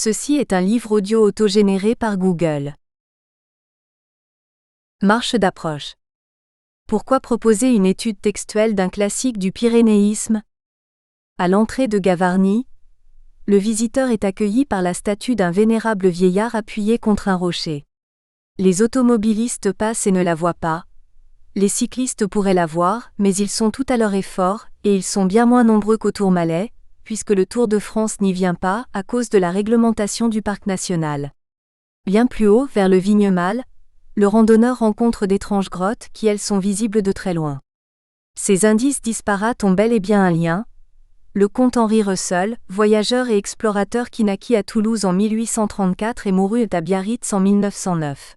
Ceci est un livre audio autogénéré par Google. Marche d'approche. Pourquoi proposer une étude textuelle d'un classique du pyrénéisme? À l'entrée de Gavarnie, le visiteur est accueilli par la statue d'un vénérable vieillard appuyé contre un rocher. Les automobilistes passent et ne la voient pas. Les cyclistes pourraient la voir, mais ils sont tout à leur effort, et ils sont bien moins nombreux qu'au Tourmalet, puisque le Tour de France n'y vient pas à cause de la réglementation du parc national. Bien plus haut, vers le Vignemale, le randonneur rencontre d'étranges grottes qui elles sont visibles de très loin. Ces indices disparates ont bel et bien un lien. Le comte Henri Russell, voyageur et explorateur qui naquit à Toulouse en 1834 et mourut à Biarritz en 1909.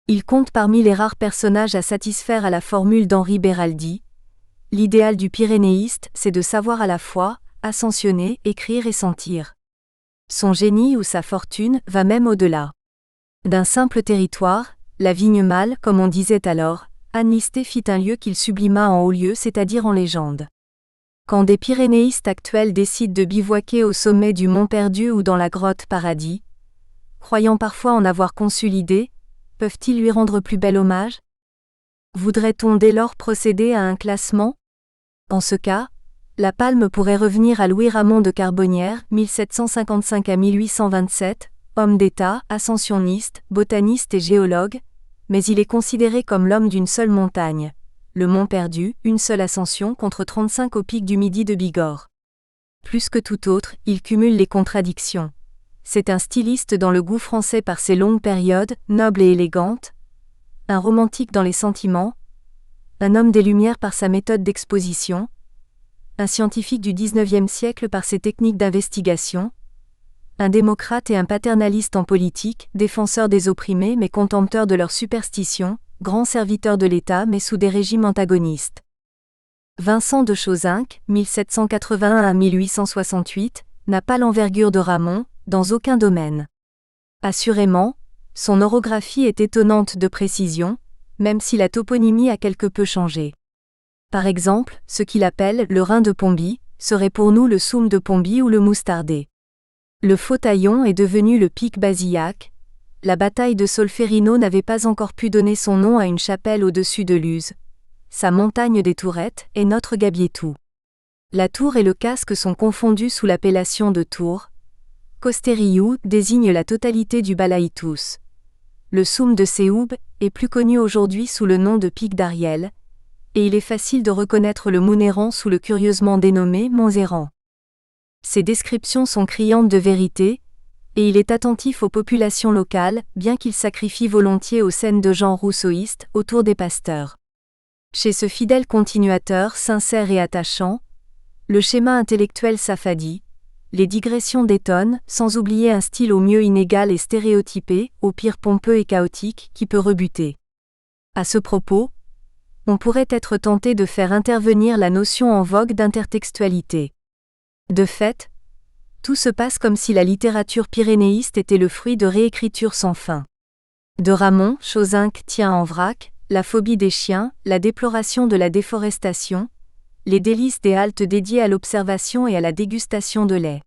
Il compte parmi les rares personnages à satisfaire à la formule d'Henri Beraldi. L'idéal du pyrénéiste, c'est de savoir à la fois ascensionner, écrire et sentir. Son génie ou sa fortune va même au-delà. D'un simple territoire, la Vignemale, comme on disait alors, Anne Listet fit un lieu qu'il sublima en haut lieu, c'est-à-dire en légende. Quand des pyrénéistes actuels décident de bivouaquer au sommet du Mont Perdu ou dans la grotte Paradis, croyant parfois en avoir conçu l'idée, peuvent-ils lui rendre plus bel hommage? Voudrait-on dès lors procéder à un classement? En ce cas, la palme pourrait revenir à Louis-Ramon de Carbonnières, 1755 à 1827, homme d'État, ascensionniste, botaniste et géologue, mais il est considéré comme l'homme d'une seule montagne, le Mont Perdu, une seule ascension contre 35 au pic du Midi de Bigorre. Plus que tout autre, il cumule les contradictions. C'est un styliste dans le goût français par ses longues périodes, nobles et élégantes, un romantique dans les sentiments, un homme des Lumières par sa méthode d'exposition, un scientifique du XIXe siècle par ses techniques d'investigation, un démocrate et un paternaliste en politique, défenseur des opprimés mais contempteur de leurs superstitions, grand serviteur de l'État mais sous des régimes antagonistes. Vincent de Chozinck, 1781 à 1868, n'a pas l'envergure de Ramon, dans aucun domaine. Assurément, son orographie est étonnante de précision, même si la toponymie a quelque peu changé. Par exemple, ce qu'il appelle le Rhin de Pomby serait pour nous le Soum de Pomby ou le Moustardé. Le Faux-Taillon est devenu le Pic Basillac. La bataille de Solferino n'avait pas encore pu donner son nom à une chapelle au-dessus de Luz. Sa montagne des Tourettes est notre Gabietou. La tour et le casque sont confondus sous l'appellation de tour. Costériou désigne la totalité du Balaïtous. Le Soum de Séoub est plus connu aujourd'hui sous le nom de Pic d'Ariel, et il est facile de reconnaître le Mounéran sous le curieusement dénommé Montzéran. Ces descriptions sont criantes de vérité, et il est attentif aux populations locales, bien qu'il sacrifie volontiers aux scènes de genre rousseauiste autour des pasteurs. Chez ce fidèle continuateur sincère et attachant, le schéma intellectuel s'affadit, les digressions détonnent, sans oublier un style au mieux inégal et stéréotypé, au pire pompeux et chaotique, qui peut rebuter. À ce propos, on pourrait être tenté de faire intervenir la notion en vogue d'intertextualité. De fait, tout se passe comme si la littérature pyrénéiste était le fruit de réécritures sans fin. De Ramon, Chozinck tient en vrac la phobie des chiens, la déploration de la déforestation, les délices des haltes dédiées à l'observation et à la dégustation de lait.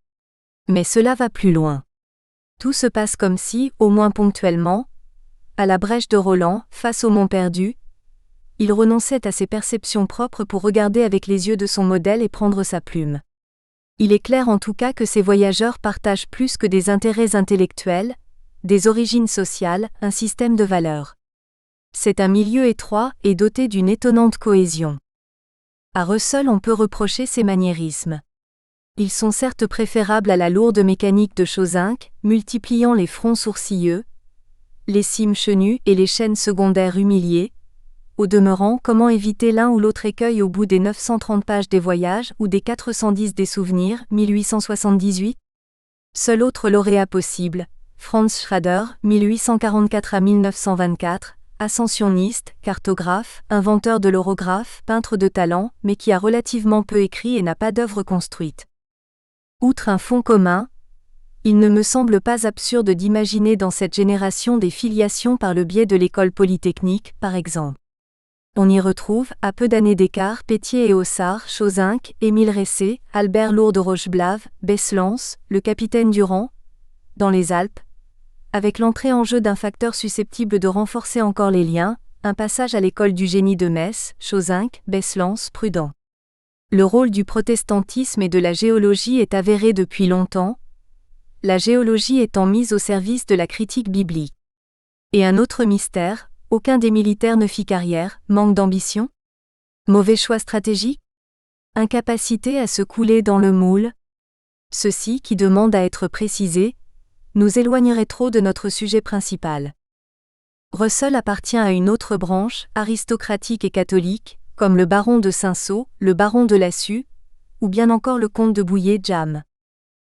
Mais cela va plus loin. Tout se passe comme si, au moins ponctuellement, à la brèche de Roland, face au Mont Perdu, il renonçait à ses perceptions propres pour regarder avec les yeux de son modèle et prendre sa plume. Il est clair en tout cas que ces voyageurs partagent plus que des intérêts intellectuels, des origines sociales, un système de valeurs. C'est un milieu étroit et doté d'une étonnante cohésion. À Russell on peut reprocher ses maniérismes. Ils sont certes préférables à la lourde mécanique de Chozinck, multipliant les fronts sourcilleux, les cimes chenues et les chaînes secondaires humiliées. Au demeurant, comment éviter l'un ou l'autre écueil au bout des 930 pages des voyages ou des 410 des souvenirs, 1878? Seul autre lauréat possible, Franz Schrader, 1844 à 1924, ascensionniste, cartographe, inventeur de l'orographe, peintre de talent, mais qui a relativement peu écrit et n'a pas d'œuvre construite. Outre un fond commun, il ne me semble pas absurde d'imaginer dans cette génération des filiations par le biais de l'école polytechnique, par exemple. On y retrouve, à peu d'années d'écart, Pétier et Haussard, Chozinck, Émile Ressé, Albert Lourdes Rocheblave, Besselance, le capitaine Durand, dans les Alpes, avec l'entrée en jeu d'un facteur susceptible de renforcer encore les liens, un passage à l'école du génie de Metz, Chauzinc, Besselance, Prudent. Le rôle du protestantisme et de la géologie est avéré depuis longtemps, la géologie étant mise au service de la critique biblique. Et un autre mystère, aucun des militaires ne fit carrière, manque d'ambition? Mauvais choix stratégique? Incapacité à se couler dans le moule? Ceci, qui demande à être précisé, nous éloignerait trop de notre sujet principal. Russell appartient à une autre branche, aristocratique et catholique, comme le baron de Cinsault, le baron de Lassus, ou bien encore le comte de Bouillé-Jam.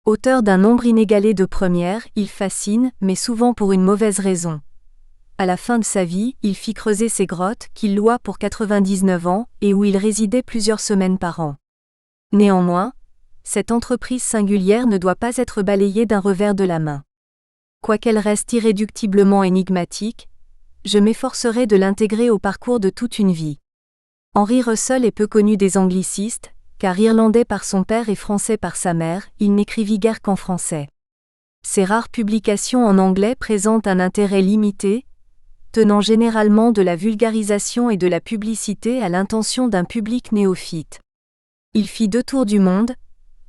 Auteur d'un nombre inégalé de premières, il fascine, mais souvent pour une mauvaise raison. À la fin de sa vie, il fit creuser ses grottes, qu'il loua pour 99 ans, et où il résidait plusieurs semaines par an. Néanmoins, cette entreprise singulière ne doit pas être balayée d'un revers de la main. Quoiqu'elle reste irréductiblement énigmatique, je m'efforcerai de l'intégrer au parcours de toute une vie. Henry Russell est peu connu des anglicistes, car irlandais par son père et français par sa mère, il n'écrivit guère qu'en français. Ses rares publications en anglais présentent un intérêt limité, tenant généralement de la vulgarisation et de la publicité à l'intention d'un public néophyte. Il fit 2 tours du monde,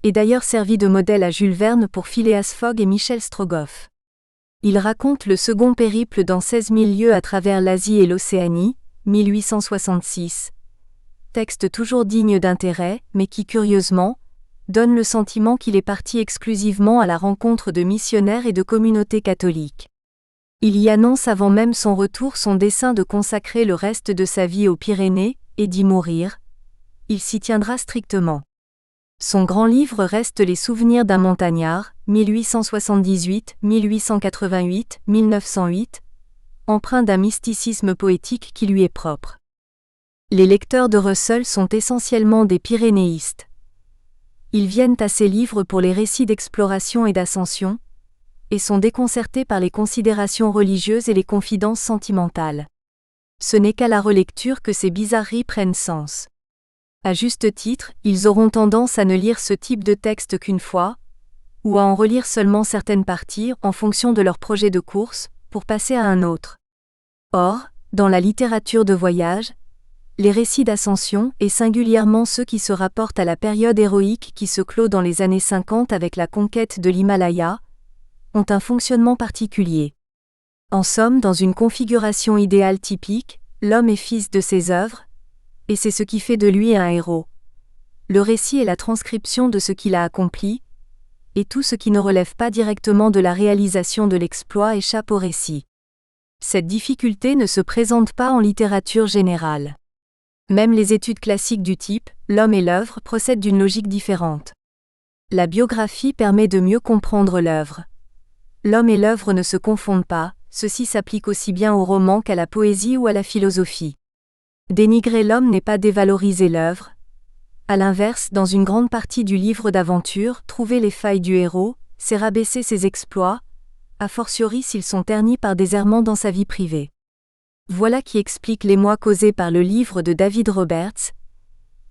et d'ailleurs servit de modèle à Jules Verne pour Phileas Fogg et Michel Strogoff. Il raconte le second périple dans 16 000 lieues à travers l'Asie et l'Océanie, 1866. Texte toujours digne d'intérêt, mais qui curieusement, donne le sentiment qu'il est parti exclusivement à la rencontre de missionnaires et de communautés catholiques. Il y annonce avant même son retour son dessein de consacrer le reste de sa vie aux Pyrénées, et d'y mourir. Il s'y tiendra strictement. Son grand livre reste Les souvenirs d'un montagnard, 1878, 1888, 1908, empreint d'un mysticisme poétique qui lui est propre. Les lecteurs de Russell sont essentiellement des pyrénéistes. Ils viennent à ses livres pour les récits d'exploration et d'ascension, et sont déconcertés par les considérations religieuses et les confidences sentimentales. Ce n'est qu'à la relecture que ces bizarreries prennent sens. À juste titre, ils auront tendance à ne lire ce type de texte qu'une fois, ou à en relire seulement certaines parties en fonction de leur projet de course, pour passer à un autre. Or, dans la littérature de voyage, les récits d'ascension, et singulièrement ceux qui se rapportent à la période héroïque qui se clôt dans les années 50 avec la conquête de l'Himalaya, ont un fonctionnement particulier. En somme, dans une configuration idéale typique, l'homme est fils de ses œuvres, et c'est ce qui fait de lui un héros. Le récit est la transcription de ce qu'il a accompli, et tout ce qui ne relève pas directement de la réalisation de l'exploit échappe au récit. Cette difficulté ne se présente pas en littérature générale. Même les études classiques du type « L'homme et l'œuvre » procèdent d'une logique différente. La biographie permet de mieux comprendre l'œuvre. L'homme et l'œuvre ne se confondent pas, ceci s'applique aussi bien au roman qu'à la poésie ou à la philosophie. Dénigrer l'homme n'est pas dévaloriser l'œuvre. À l'inverse, dans une grande partie du livre d'aventure, trouver les failles du héros, c'est rabaisser ses exploits, a fortiori s'ils sont ternis par des errements dans sa vie privée. Voilà qui explique l'émoi causé par le livre de David Roberts,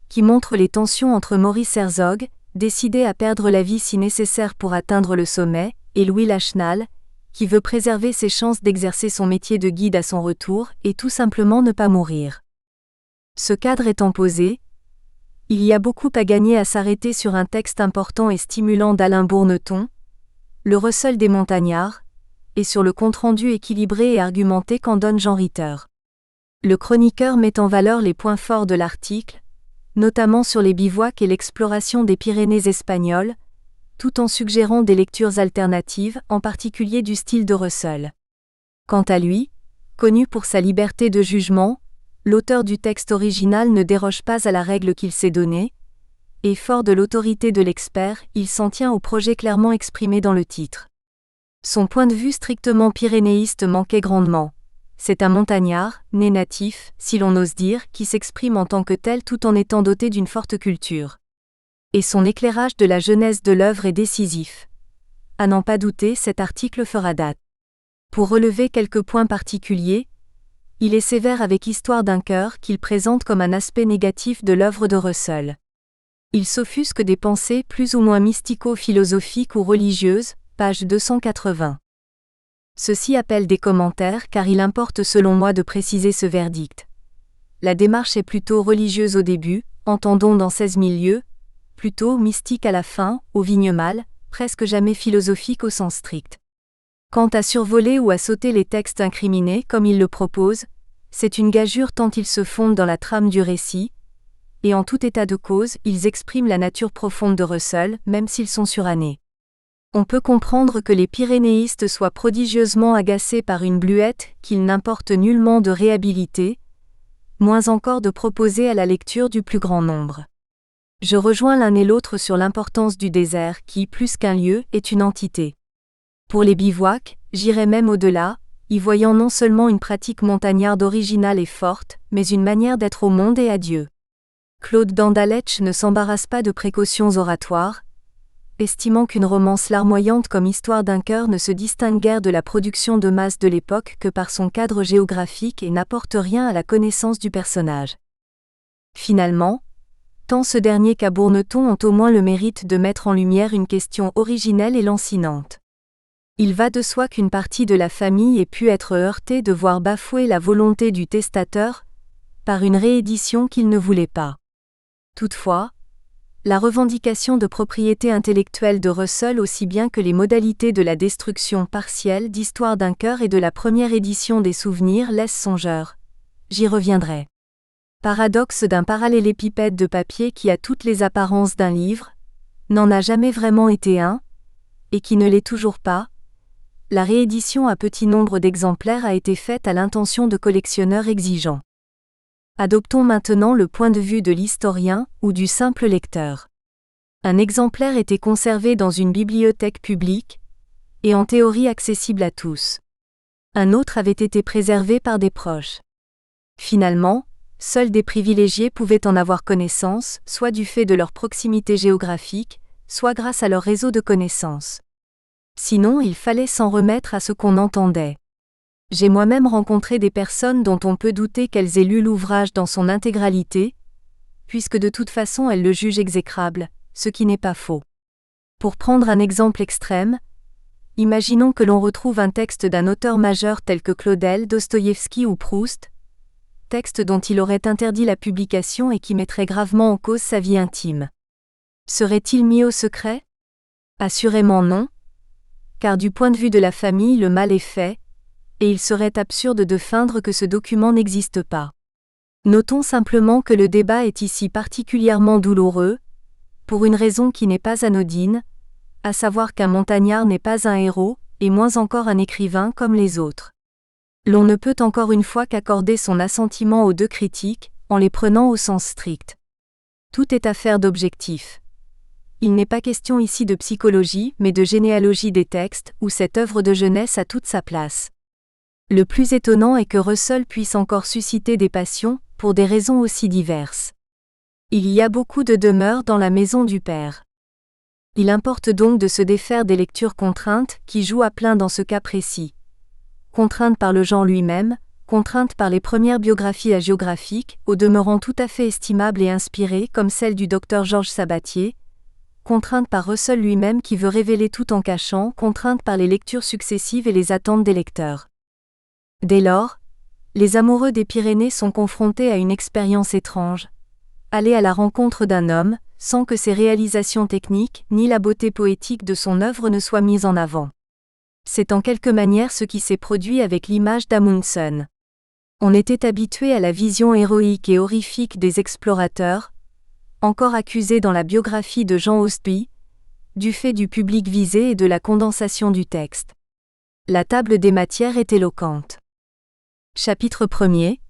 qui montre les tensions entre Maurice Herzog, décidé à perdre la vie si nécessaire pour atteindre le sommet, et Louis Lachenal, qui veut préserver ses chances d'exercer son métier de guide à son retour et tout simplement ne pas mourir. Ce cadre étant posé, il y a beaucoup à gagner à s'arrêter sur un texte important et stimulant d'Alain Bourneton, Le Russell des montagnards, et sur le compte-rendu équilibré et argumenté qu'en donne Jean Ritter. Le chroniqueur met en valeur les points forts de l'article, notamment sur les bivouacs et l'exploration des Pyrénées espagnoles, tout en suggérant des lectures alternatives, en particulier du style de Russell. Quant à lui, connu pour sa liberté de jugement, l'auteur du texte original ne déroge pas à la règle qu'il s'est donnée, et fort de l'autorité de l'expert, il s'en tient au projet clairement exprimé dans le titre. Son point de vue strictement pyrénéiste manquait grandement. C'est un montagnard, né natif, si l'on ose dire, qui s'exprime en tant que tel tout en étant doté d'une forte culture. Et son éclairage de la genèse de l'œuvre est décisif. À n'en pas douter, cet article fera date. Pour relever quelques points particuliers, il est sévère avec Histoire d'un cœur qu'il présente comme un aspect négatif de l'œuvre de Russell. Il s'offusque des pensées plus ou moins mystico-philosophiques ou religieuses, page 280. Ceci appelle des commentaires car il importe selon moi de préciser ce verdict. La démarche est plutôt religieuse au début, entendons dans 16 000 lieues, plutôt mystique à la fin, au vigne mâle, presque jamais philosophique au sens strict. Quant à survoler ou à sauter les textes incriminés comme il le propose, c'est une gageure tant ils se fondent dans la trame du récit, et en tout état de cause, ils expriment la nature profonde de Russell, même s'ils sont surannés. On peut comprendre que les pyrénéistes soient prodigieusement agacés par une bluette qu'il n'importe nullement de réhabiliter, moins encore de proposer à la lecture du plus grand nombre. Je rejoins l'un et l'autre sur l'importance du désert qui, plus qu'un lieu, est une entité. Pour les bivouacs, j'irais même au-delà, y voyant non seulement une pratique montagnarde originale et forte, mais une manière d'être au monde et à Dieu. Claude Dandaletsch ne s'embarrasse pas de précautions oratoires, estimant qu'une romance larmoyante comme Histoire d'un cœur ne se distingue guère de la production de masse de l'époque que par son cadre géographique et n'apporte rien à la connaissance du personnage. Finalement, tant ce dernier qu'Abourneton ont au moins le mérite de mettre en lumière une question originelle et lancinante. Il va de soi qu'une partie de la famille ait pu être heurtée de voir bafouer la volonté du testateur par une réédition qu'il ne voulait pas. Toutefois, la revendication de propriété intellectuelle de Russell aussi bien que les modalités de la destruction partielle d'Histoire d'un cœur et de la première édition des Souvenirs laissent songeur. J'y reviendrai. Paradoxe d'un parallélépipède de papier qui a toutes les apparences d'un livre, n'en a jamais vraiment été un, et qui ne l'est toujours pas, la réédition à petit nombre d'exemplaires a été faite à l'intention de collectionneurs exigeants. Adoptons maintenant le point de vue de l'historien ou du simple lecteur. Un exemplaire était conservé dans une bibliothèque publique, et en théorie accessible à tous. Un autre avait été préservé par des proches. Finalement, seuls des privilégiés pouvaient en avoir connaissance, soit du fait de leur proximité géographique, soit grâce à leur réseau de connaissances. Sinon, il fallait s'en remettre à ce qu'on entendait. J'ai moi-même rencontré des personnes dont on peut douter qu'elles aient lu l'ouvrage dans son intégralité, puisque de toute façon elles le jugent exécrable, ce qui n'est pas faux. Pour prendre un exemple extrême, imaginons que l'on retrouve un texte d'un auteur majeur tel que Claudel, Dostoïevski ou Proust, texte dont il aurait interdit la publication et qui mettrait gravement en cause sa vie intime. Serait-il mis au secret ? Assurément non, car du point de vue de la famille le mal est fait, et il serait absurde de feindre que ce document n'existe pas. Notons simplement que le débat est ici particulièrement douloureux, pour une raison qui n'est pas anodine, à savoir qu'un montagnard n'est pas un héros, et moins encore un écrivain comme les autres. L'on ne peut encore une fois qu'accorder son assentiment aux deux critiques, en les prenant au sens strict. Tout est affaire d'objectif. Il n'est pas question ici de psychologie, mais de généalogie des textes, où cette œuvre de jeunesse a toute sa place. Le plus étonnant est que Russell puisse encore susciter des passions, pour des raisons aussi diverses. Il y a beaucoup de demeures dans la maison du père. Il importe donc de se défaire des lectures contraintes, qui jouent à plein dans ce cas précis. Contraintes par le genre lui-même, contraintes par les premières biographies hagiographiques, au demeurant tout à fait estimables et inspirées comme celle du docteur Georges Sabatier, contraintes par Russell lui-même qui veut révéler tout en cachant, contraintes par les lectures successives et les attentes des lecteurs. Dès lors, les amoureux des Pyrénées sont confrontés à une expérience étrange. Aller à la rencontre d'un homme, sans que ses réalisations techniques ni la beauté poétique de son œuvre ne soient mises en avant. C'est en quelque manière ce qui s'est produit avec l'image d'Amundsen. On était habitué à la vision héroïque et horrifique des explorateurs, encore accusés dans la biographie de Jean Ostby, du fait du public visé et de la condensation du texte. La table des matières est éloquente. Chapitre 1er.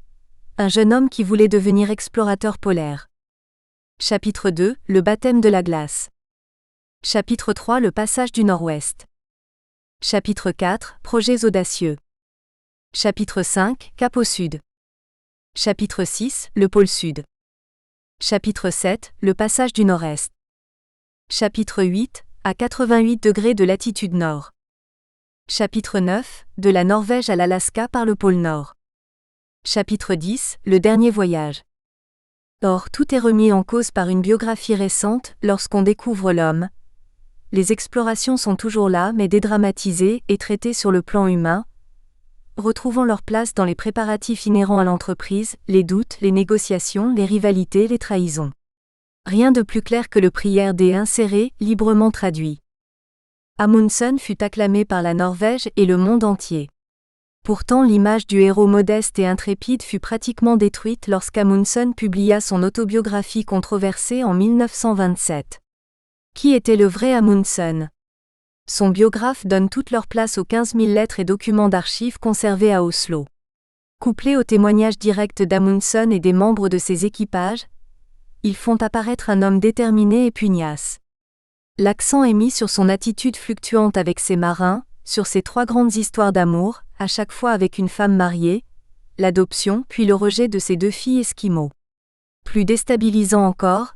Un jeune homme qui voulait devenir explorateur polaire. Chapitre 2. Le baptême de la glace. Chapitre 3. Le passage du Nord-Ouest. Chapitre 4. Projets audacieux. Chapitre 5. Cap au sud. Chapitre 6. Le pôle sud. Chapitre 7. Le passage du Nord-Est. Chapitre 8. À 88 degrés de latitude nord. Chapitre 9. De la Norvège à l'Alaska par le pôle Nord. Chapitre 10. Le dernier voyage. Or, tout est remis en cause par une biographie récente lorsqu'on découvre l'homme, les explorations sont toujours là mais dédramatisées et traitées sur le plan humain, retrouvant leur place dans les préparatifs inhérents à l'entreprise, les doutes, les négociations, les rivalités, les trahisons. Rien de plus clair que le prière des insérés, librement traduit. Amundsen fut acclamé par la Norvège et le monde entier. Pourtant l'image du héros modeste et intrépide fut pratiquement détruite lorsqu'Amundsen publia son autobiographie controversée en 1927. Qui était le vrai Amundsen ? Son biographe donne toute leur place aux 15 000 lettres et documents d'archives conservés à Oslo. Couplés aux témoignages directs d'Amundsen et des membres de ses équipages, ils font apparaître un homme déterminé et pugnace. L'accent est mis sur son attitude fluctuante avec ses marins, sur ses 3 grandes histoires d'amour, à chaque fois avec une femme mariée, l'adoption puis le rejet de ses 2 filles esquimaux. Plus déstabilisant encore,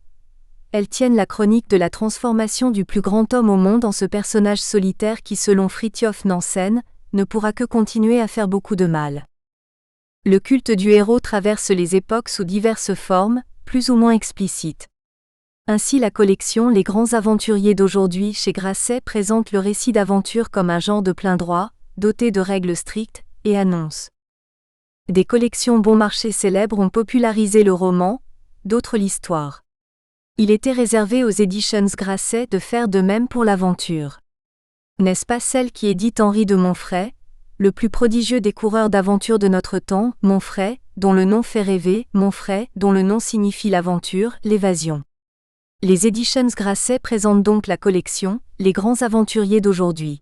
elles tiennent la chronique de la transformation du plus grand homme au monde en ce personnage solitaire qui selon Fridtjof Nansen, ne pourra que continuer à faire beaucoup de mal. Le culte du héros traverse les époques sous diverses formes, plus ou moins explicites. Ainsi la collection Les grands aventuriers d'aujourd'hui chez Grasset présente le récit d'aventure comme un genre de plein droit, doté de règles strictes, et annonce. Des collections bon marché célèbres ont popularisé le roman, d'autres l'histoire. Il était réservé aux Editions Grasset de faire de même pour l'aventure. N'est-ce pas celle qui édite Henri de Monfray, le plus prodigieux des coureurs d'aventure de notre temps, Monfray, dont le nom fait rêver, Monfray, dont le nom signifie l'aventure, l'évasion. Les Editions Grasset présentent donc la collection « Les grands aventuriers d'aujourd'hui ».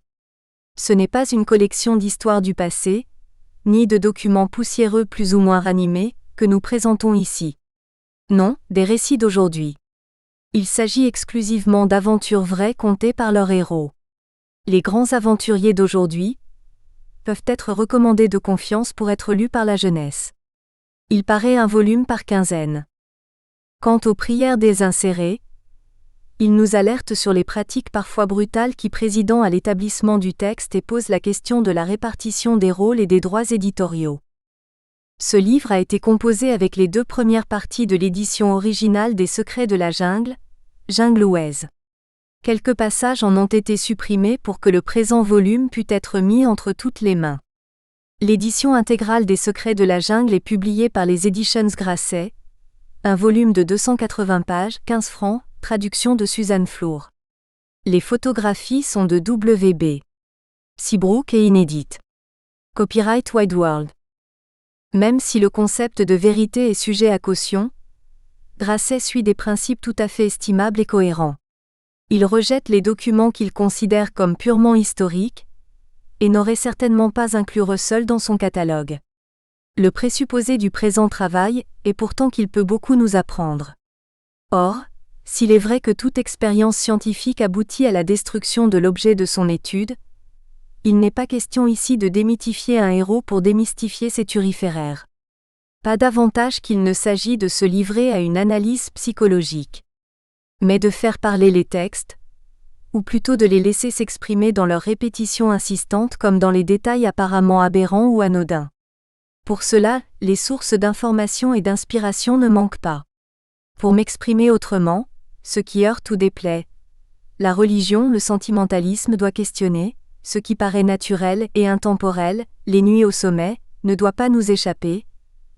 Ce n'est pas une collection d'histoires du passé, ni de documents poussiéreux plus ou moins ranimés, que nous présentons ici. Non, des récits d'aujourd'hui. Il s'agit exclusivement d'aventures vraies contées par leurs héros. Les grands aventuriers d'aujourd'hui peuvent être recommandés de confiance pour être lus par la jeunesse. Il paraît un volume par quinzaine. Quant aux prières des insérés, il nous alerte sur les pratiques parfois brutales qui président à l'établissement du texte et pose la question de la répartition des rôles et des droits éditoriaux. Ce livre a été composé avec les 2 premières parties de l'édition originale des Secrets de la jungle, Jungle Ouest. Quelques passages en ont été supprimés pour que le présent volume pût être mis entre toutes les mains. L'édition intégrale des Secrets de la jungle est publiée par les Editions Grasset, un volume de 280 pages, 15 francs, traduction de Suzanne Flour. Les photographies sont de W.B. Seabrook et inédites. Copyright Wide World. Même si le concept de vérité est sujet à caution, Grasset suit des principes tout à fait estimables et cohérents. Il rejette les documents qu'il considère comme purement historiques, et n'aurait certainement pas inclus Russell dans son catalogue. Le présupposé du présent travail est pourtant qu'il peut beaucoup nous apprendre. Or, s'il est vrai que toute expérience scientifique aboutit à la destruction de l'objet de son étude, il n'est pas question ici de démythifier un héros pour démystifier ses turiféraires. Pas davantage qu'il ne s'agit de se livrer à une analyse psychologique, mais de faire parler les textes, ou plutôt de les laisser s'exprimer dans leur répétition insistante comme dans les détails apparemment aberrants ou anodins. Pour cela, les sources d'information et d'inspiration ne manquent pas. Pour m'exprimer autrement, ce qui heurte ou déplaît, la religion, le sentimentalisme doit questionner, ce qui paraît naturel et intemporel, les nuits au sommet, ne doit pas nous échapper,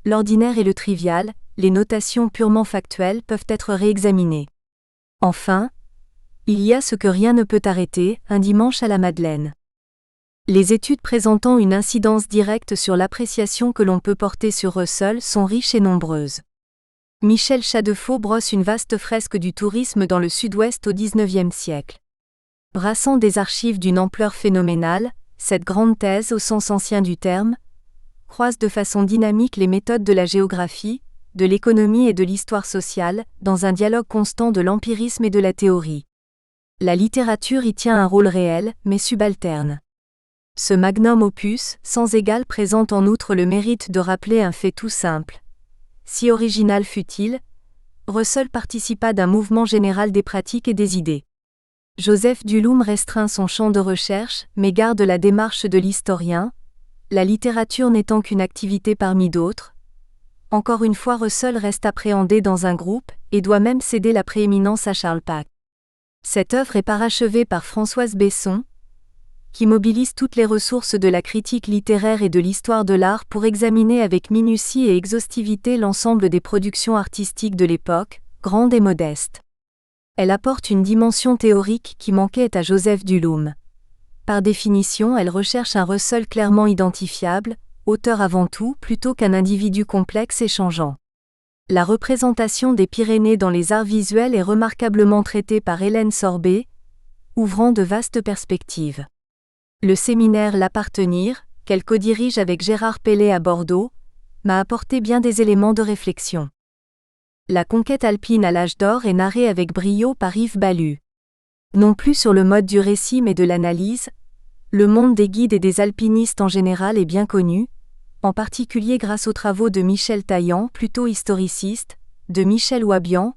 l'ordinaire et le trivial, les notations purement factuelles peuvent être réexaminées. Enfin, il y a ce que rien ne peut arrêter, un dimanche à la Madeleine. Les études présentant une incidence directe sur l'appréciation que l'on peut porter sur Russell sont riches et nombreuses. Michel Chadefaux brosse une vaste fresque du tourisme dans le sud-ouest au XIXe siècle. Brassant des archives d'une ampleur phénoménale, cette grande thèse au sens ancien du terme, croise de façon dynamique les méthodes de la géographie, de l'économie et de l'histoire sociale, dans un dialogue constant de l'empirisme et de la théorie. La littérature y tient un rôle réel, mais subalterne. Ce magnum opus, sans égal, présente en outre le mérite de rappeler un fait tout simple. Si original fût-il, Russell participa d'un mouvement général des pratiques et des idées. Joseph Dullum restreint son champ de recherche, mais garde la démarche de l'historien, la littérature n'étant qu'une activité parmi d'autres. Encore une fois, Russell reste appréhendé dans un groupe, et doit même céder la prééminence à Charles Pack. Cette œuvre est parachevée par Françoise Besson, qui mobilise toutes les ressources de la critique littéraire et de l'histoire de l'art pour examiner avec minutie et exhaustivité l'ensemble des productions artistiques de l'époque, grandes et modestes. Elle apporte une dimension théorique qui manquait à Joseph Dullum. Par définition, elle recherche un Russell clairement identifiable, auteur avant tout, plutôt qu'un individu complexe et changeant. La représentation des Pyrénées dans les arts visuels est remarquablement traitée par Hélène Sorbet, ouvrant de vastes perspectives. Le séminaire L'Appartenir, qu'elle codirige avec Gérard Pellet à Bordeaux, m'a apporté bien des éléments de réflexion. La conquête alpine à l'âge d'or est narrée avec brio par Yves Ballu. Non plus sur le mode du récit mais de l'analyse, le monde des guides et des alpinistes en général est bien connu, en particulier grâce aux travaux de Michel Taillant, plutôt historiciste, de Michel Wabian,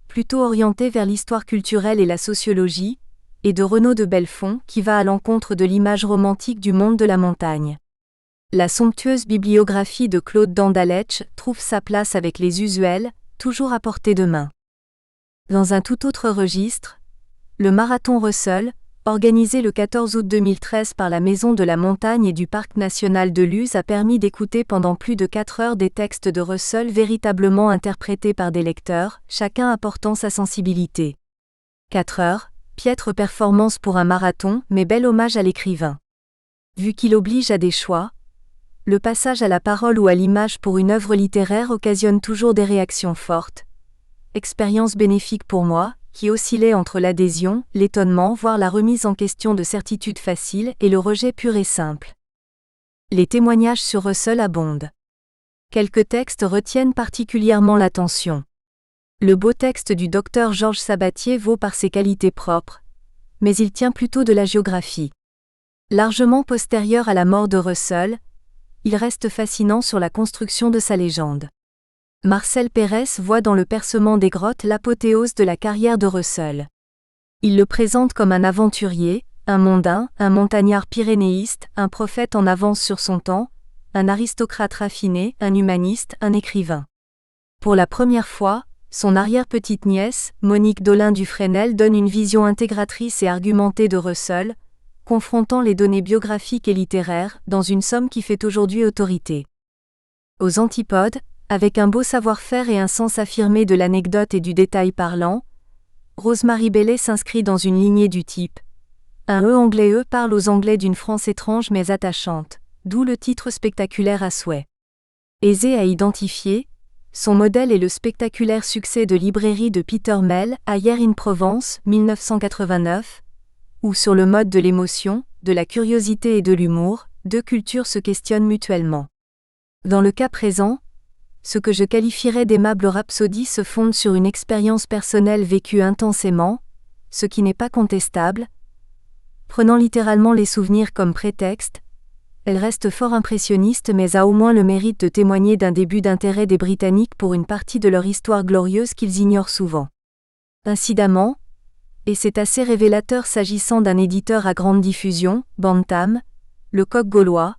plutôt orienté vers l'histoire culturelle et la sociologie, et de Renaud de Belfond, qui va à l'encontre de l'image romantique du monde de la montagne. La somptueuse bibliographie de Claude Dandalech trouve sa place avec les usuels, toujours à portée de main. Dans un tout autre registre, le marathon Russell, organisé le 14 août 2013 par la Maison de la Montagne et du Parc national de Luz, a permis d'écouter pendant plus de 4 heures des textes de Russell véritablement interprétés par des lecteurs, chacun apportant sa sensibilité. 4 heures, piètre performance pour un marathon, mais bel hommage à l'écrivain. Vu qu'il oblige à des choix, le passage à la parole ou à l'image pour une œuvre littéraire occasionne toujours des réactions fortes. Expérience bénéfique pour moi, qui oscillait entre l'adhésion, l'étonnement, voire la remise en question de certitudes faciles et le rejet pur et simple. Les témoignages sur Russell abondent. Quelques textes retiennent particulièrement l'attention. Le beau texte du docteur Georges Sabatier vaut par ses qualités propres, mais il tient plutôt de la géographie. Largement postérieur à la mort de Russell, il reste fascinant sur la construction de sa légende. Marcel Pérez voit dans le percement des grottes l'apothéose de la carrière de Russell. Il le présente comme un aventurier, un mondain, un montagnard pyrénéiste, un prophète en avance sur son temps, un aristocrate raffiné, un humaniste, un écrivain. Pour la première fois, son arrière-petite-nièce, Monique Dolin-Dufresnel, donne une vision intégratrice et argumentée de Russell, confrontant les données biographiques et littéraires, dans une somme qui fait aujourd'hui autorité. Aux antipodes, avec un beau savoir-faire et un sens affirmé de l'anecdote et du détail parlant, Rosemary Bellay s'inscrit dans une lignée du type « Un anglais parle aux Anglais d'une France étrange mais attachante », d'où le titre spectaculaire à souhait. Aisé à identifier, son modèle est le spectaculaire succès de librairie de Peter Mell, Ayer-in-Provence, 1989, où sur le mode de l'émotion, de la curiosité et de l'humour, deux cultures se questionnent mutuellement. Dans le cas présent, ce que je qualifierais d'aimable rhapsodie se fonde sur une expérience personnelle vécue intensément, ce qui n'est pas contestable. Prenant littéralement les souvenirs comme prétexte, elle reste fort impressionniste mais a au moins le mérite de témoigner d'un début d'intérêt des Britanniques pour une partie de leur histoire glorieuse qu'ils ignorent souvent. Incidemment, et c'est assez révélateur s'agissant d'un éditeur à grande diffusion, Bantam, le Coq gaulois,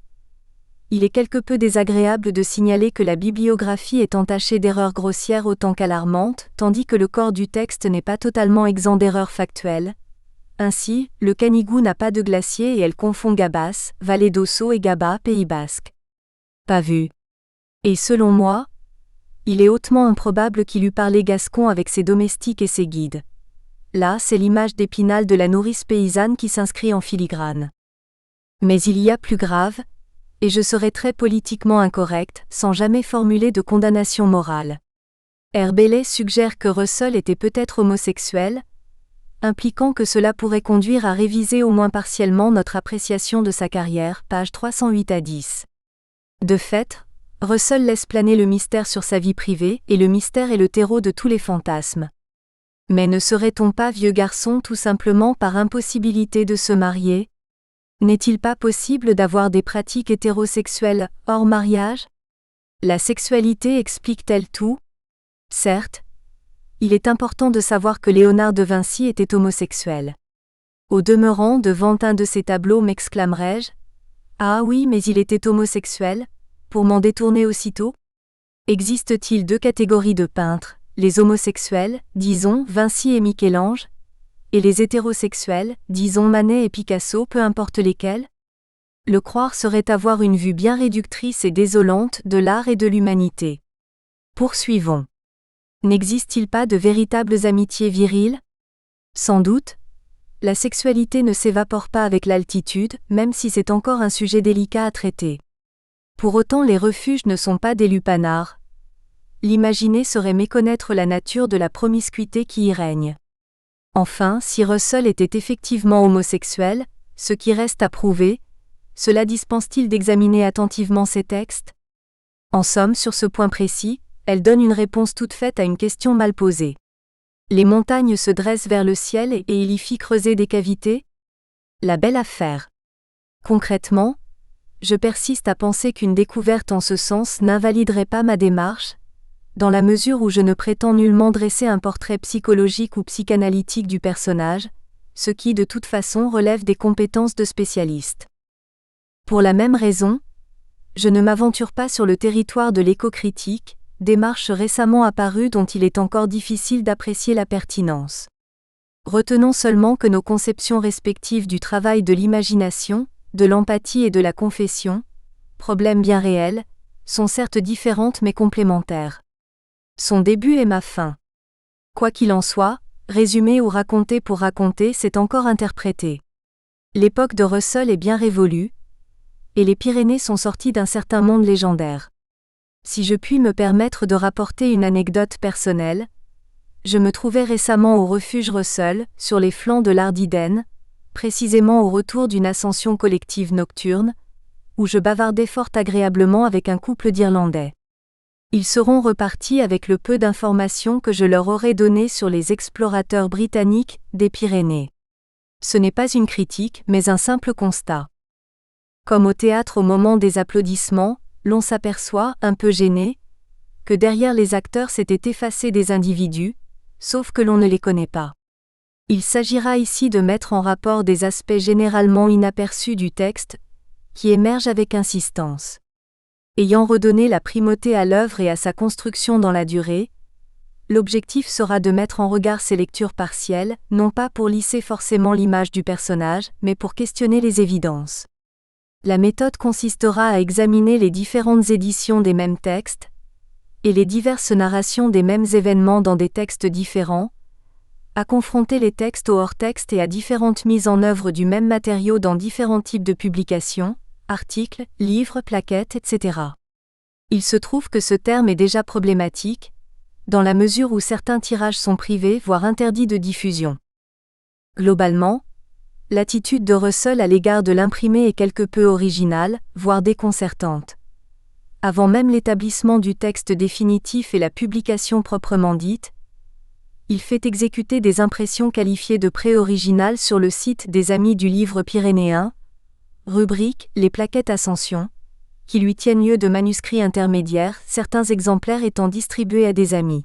il est quelque peu désagréable de signaler que la bibliographie est entachée d'erreurs grossières autant qu'alarmantes, tandis que le corps du texte n'est pas totalement exempt d'erreurs factuelles. Ainsi, le Canigou n'a pas de glacier et elle confond Gabas, vallée d'Ossau et Gaba, Pays basque. Pas vu. Et selon moi, il est hautement improbable qu'il eût parlé gascon avec ses domestiques et ses guides. Là, c'est l'image d'Épinal de la nourrice paysanne qui s'inscrit en filigrane. Mais il y a plus grave, et je serai très politiquement incorrect, sans jamais formuler de condamnation morale. Bellay suggère que Russell était peut-être homosexuel, impliquant que cela pourrait conduire à réviser au moins partiellement notre appréciation de sa carrière, pages 308 à 10. De fait, Russell laisse planer le mystère sur sa vie privée, et le mystère est le terreau de tous les fantasmes. Mais ne serait-on pas vieux garçon tout simplement par impossibilité de se marier ? N'est-il pas possible d'avoir des pratiques hétérosexuelles hors mariage ? La sexualité explique-t-elle tout ? Certes. Il est important de savoir que Léonard de Vinci était homosexuel. Au demeurant, devant un de ses tableaux m'exclamerai-je : ah oui, mais il était homosexuel, pour m'en détourner aussitôt ? Existe-t-il deux catégories de peintres, les homosexuels, disons Vinci et Michel-Ange ? Et les hétérosexuels, disons Manet et Picasso, peu importe lesquels? Le croire serait avoir une vue bien réductrice et désolante de l'art et de l'humanité. Poursuivons. N'existe-t-il pas de véritables amitiés viriles? Sans doute. La sexualité ne s'évapore pas avec l'altitude, même si c'est encore un sujet délicat à traiter. Pour autant, les refuges ne sont pas des lupanars. L'imaginer serait méconnaître la nature de la promiscuité qui y règne. Enfin, si Russell était effectivement homosexuel, ce qui reste à prouver, cela dispense-t-il d'examiner attentivement ces textes? En somme, sur ce point précis, elle donne une réponse toute faite à une question mal posée. Les montagnes se dressent vers le ciel et il y fit creuser des cavités? La belle affaire. Concrètement, je persiste à penser qu'une découverte en ce sens n'invaliderait pas ma démarche, dans la mesure où je ne prétends nullement dresser un portrait psychologique ou psychanalytique du personnage, ce qui de toute façon relève des compétences de spécialistes. Pour la même raison, je ne m'aventure pas sur le territoire de l'éco-critique, démarche récemment apparue dont il est encore difficile d'apprécier la pertinence. Retenons seulement que nos conceptions respectives du travail de l'imagination, de l'empathie et de la confession, problèmes bien réels, sont certes différentes mais complémentaires. Son début est ma fin. Quoi qu'il en soit, résumer ou raconter pour raconter, c'est encore interpréter. L'époque de Russell est bien révolue, et les Pyrénées sont sorties d'un certain monde légendaire. Si je puis me permettre de rapporter une anecdote personnelle, je me trouvais récemment au refuge Russell, sur les flancs de l'Ardiden, précisément au retour d'une ascension collective nocturne, où je bavardais fort agréablement avec un couple d'Irlandais. Ils seront repartis avec le peu d'informations que je leur aurais données sur les explorateurs britanniques des Pyrénées. Ce n'est pas une critique, mais un simple constat. Comme au théâtre au moment des applaudissements, l'on s'aperçoit, un peu gêné, que derrière les acteurs s'étaient effacés des individus, sauf que l'on ne les connaît pas. Il s'agira ici de mettre en rapport des aspects généralement inaperçus du texte, qui émergent avec insistance. Ayant redonné la primauté à l'œuvre et à sa construction dans la durée, l'objectif sera de mettre en regard ces lectures partielles, non pas pour lisser forcément l'image du personnage, mais pour questionner les évidences. La méthode consistera à examiner les différentes éditions des mêmes textes, et les diverses narrations des mêmes événements dans des textes différents, à confronter les textes au hors-texte et à différentes mises en œuvre du même matériau dans différents types de publications, articles, livres, plaquettes, etc. Il se trouve que ce terme est déjà problématique, dans la mesure où certains tirages sont privés voire interdits de diffusion. Globalement, l'attitude de Russell à l'égard de l'imprimé est quelque peu originale, voire déconcertante. Avant même l'établissement du texte définitif et la publication proprement dite, il fait exécuter des impressions qualifiées de pré-originales sur le site des Amis du Livre Pyrénéen, rubrique « Les plaquettes Ascension », qui lui tiennent lieu de manuscrits intermédiaires, certains exemplaires étant distribués à des amis.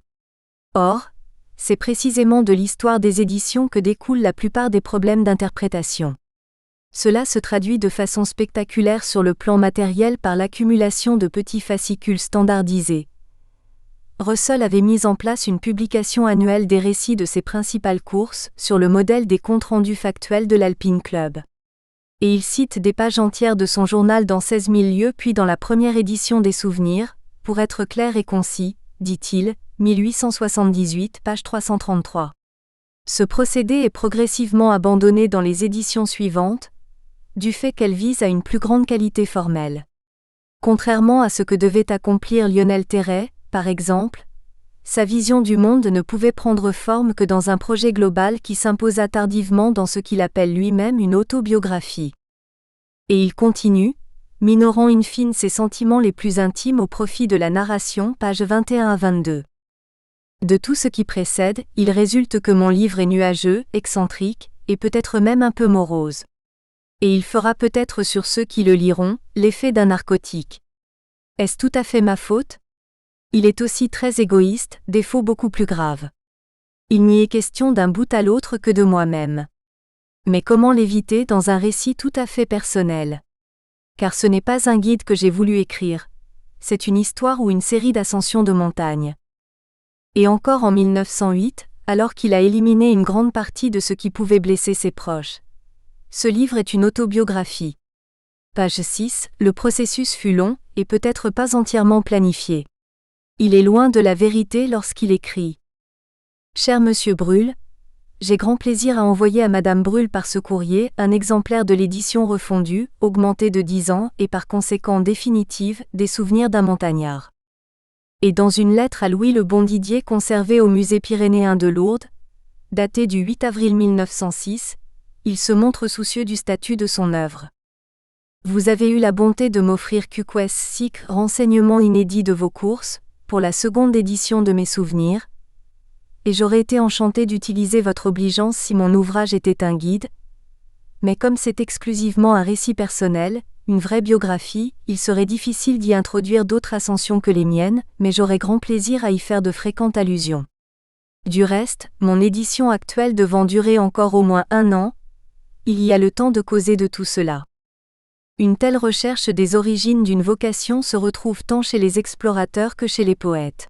Or, c'est précisément de l'histoire des éditions que découlent la plupart des problèmes d'interprétation. Cela se traduit de façon spectaculaire sur le plan matériel par l'accumulation de petits fascicules standardisés. Russell avait mis en place une publication annuelle des récits de ses principales courses, sur le modèle des comptes rendus factuels de l'Alpine Club. Et il cite des pages entières de son journal dans 16 000 lieues puis dans la première édition des Souvenirs, pour être clair et concis, dit-il, 1878, page 333. Ce procédé est progressivement abandonné dans les éditions suivantes, du fait qu'elle vise à une plus grande qualité formelle. Contrairement à ce que devait accomplir Lionel Terray, par exemple, sa vision du monde ne pouvait prendre forme que dans un projet global qui s'imposa tardivement dans ce qu'il appelle lui-même une autobiographie. Et il continue, minorant in fine ses sentiments les plus intimes au profit de la narration, pages 21 à 22. De tout ce qui précède, il résulte que mon livre est nuageux, excentrique, et peut-être même un peu morose. Et il fera peut-être sur ceux qui le liront, l'effet d'un narcotique. Est-ce tout à fait ma faute ? Il est aussi très égoïste, défaut beaucoup plus grave. Il n'y est question d'un bout à l'autre que de moi-même. Mais comment l'éviter dans un récit tout à fait personnel ? Car ce n'est pas un guide que j'ai voulu écrire, c'est une histoire ou une série d'ascensions de montagne. Et encore en 1908, alors qu'il a éliminé une grande partie de ce qui pouvait blesser ses proches. Ce livre est une autobiographie. Page 6, le processus fut long, et peut-être pas entièrement planifié. Il est loin de la vérité lorsqu'il écrit. Cher Monsieur Brûle, j'ai grand plaisir à envoyer à Madame Brûle par ce courrier un exemplaire de l'édition refondue, augmentée de 10 ans et par conséquent définitive, des souvenirs d'un montagnard. Et dans une lettre à Louis le Bon Didier conservée au musée pyrénéen de Lourdes, datée du 8 avril 1906, il se montre soucieux du statut de son œuvre. Vous avez eu la bonté de m'offrir QQS SIC, renseignements inédits de vos courses, pour la seconde édition de mes souvenirs, et j'aurais été enchanté d'utiliser votre obligeance si mon ouvrage était un guide, mais comme c'est exclusivement un récit personnel, une vraie biographie, il serait difficile d'y introduire d'autres ascensions que les miennes, mais j'aurais grand plaisir à y faire de fréquentes allusions. Du reste, mon édition actuelle devant durer encore au moins 1 an, il y a le temps de causer de tout cela. Une telle recherche des origines d'une vocation se retrouve tant chez les explorateurs que chez les poètes.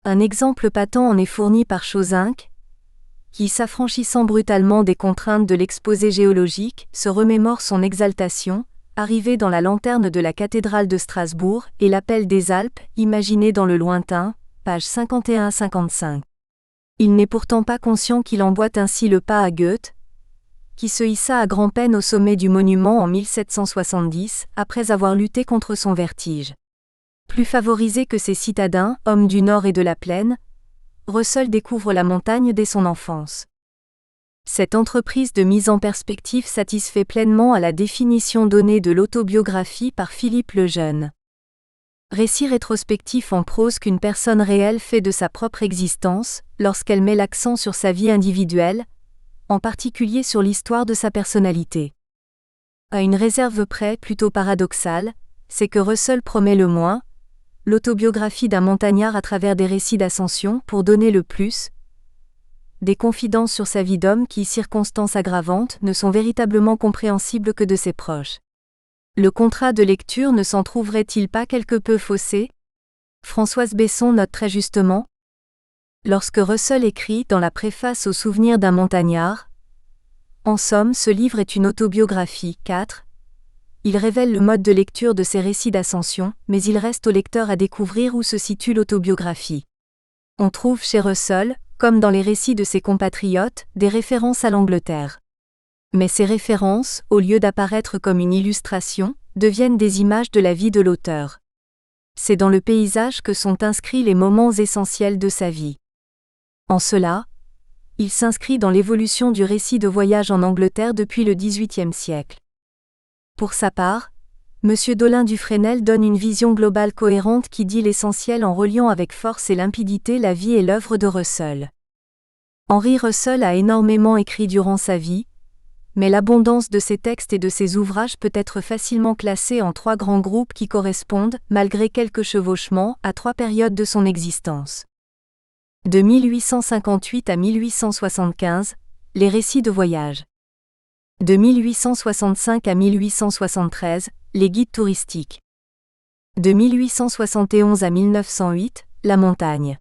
Un exemple patent en est fourni par Chauzinck, qui, s'affranchissant brutalement des contraintes de l'exposé géologique, se remémore son exaltation, arrivé dans la lanterne de la cathédrale de Strasbourg, et l'appel des Alpes, imaginé dans le lointain, pages 51 à 55. Il n'est pourtant pas conscient qu'il emboîte ainsi le pas à Goethe, qui se hissa à grand-peine au sommet du monument en 1770, après avoir lutté contre son vertige. Plus favorisé que ses citadins, hommes du Nord et de la Plaine, Russell découvre la montagne dès son enfance. Cette entreprise de mise en perspective satisfait pleinement à la définition donnée de l'autobiographie par Philippe Lejeune. Récit rétrospectif en prose qu'une personne réelle fait de sa propre existence, lorsqu'elle met l'accent sur sa vie individuelle, en particulier sur l'histoire de sa personnalité. À une réserve près plutôt paradoxale, c'est que Russell promet le moins, l'autobiographie d'un montagnard à travers des récits d'ascension pour donner le plus, des confidences sur sa vie d'homme qui, circonstances aggravantes, ne sont véritablement compréhensibles que de ses proches. Le contrat de lecture ne s'en trouverait-il pas quelque peu faussé ? Françoise Besson note très justement. Lorsque Russell écrit dans la préface aux Souvenirs d'un montagnard, en somme, ce livre est une autobiographie. 4. Il révèle le mode de lecture de ces récits d'ascension, mais il reste au lecteur à découvrir où se situe l'autobiographie. On trouve chez Russell, comme dans les récits de ses compatriotes, des références à l'Angleterre. Mais ces références, au lieu d'apparaître comme une illustration, deviennent des images de la vie de l'auteur. C'est dans le paysage que sont inscrits les moments essentiels de sa vie. En cela, il s'inscrit dans l'évolution du récit de voyage en Angleterre depuis le XVIIIe siècle. Pour sa part, M. Dolin-Dufresnel donne une vision globale cohérente qui dit l'essentiel en reliant avec force et limpidité la vie et l'œuvre de Russell. Henry Russell a énormément écrit durant sa vie, mais l'abondance de ses textes et de ses ouvrages peut être facilement classée en 3 grands groupes qui correspondent, malgré quelques chevauchements, à 3 périodes de son existence. De 1858 à 1875, les récits de voyage. De 1865 à 1873, les guides touristiques. De 1871 à 1908, la montagne.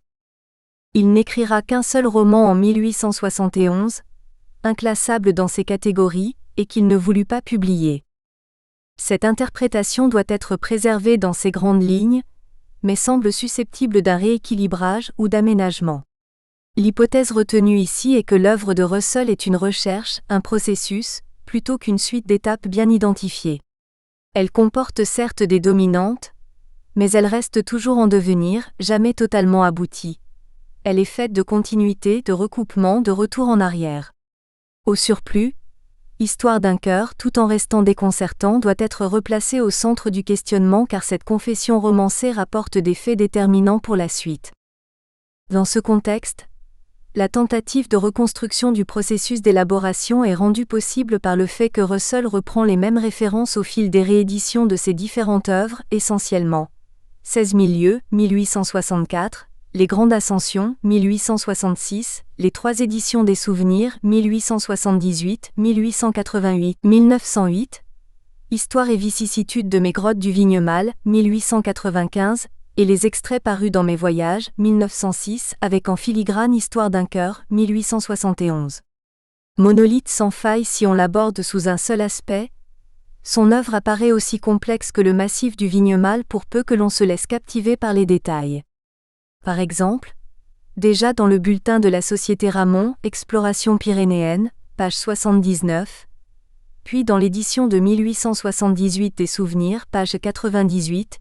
Il n'écrira qu'un seul roman en 1871, inclassable dans ces catégories, et qu'il ne voulut pas publier. Cette interprétation doit être préservée dans ses grandes lignes, mais semble susceptible d'un rééquilibrage ou d'aménagement. L'hypothèse retenue ici est que l'œuvre de Russell est une recherche, un processus, plutôt qu'une suite d'étapes bien identifiées. Elle comporte certes des dominantes, mais elle reste toujours en devenir, jamais totalement aboutie. Elle est faite de continuité, de recoupement, de retour en arrière. Au surplus, Histoire d'un cœur, tout en restant déconcertant, doit être replacée au centre du questionnement car cette confession romancée rapporte des faits déterminants pour la suite. Dans ce contexte, la tentative de reconstruction du processus d'élaboration est rendue possible par le fait que Russell reprend les mêmes références au fil des rééditions de ses différentes œuvres, essentiellement 16 000 lieues, 1864, Les Grandes Ascensions, 1866, les 3 éditions des Souvenirs, 1878, 1888, 1908, Histoire et vicissitudes de mes grottes du Vignemale, 1895, et les extraits parus dans Mes voyages, 1906, avec en filigrane Histoire d'un cœur, 1871. Monolithe sans faille si on l'aborde sous un seul aspect, son œuvre apparaît aussi complexe que le massif du Vignemale pour peu que l'on se laisse captiver par les détails. Par exemple, déjà dans le bulletin de la Société Ramon, Exploration pyrénéenne, page 79, puis dans l'édition de 1878 des Souvenirs, page 98,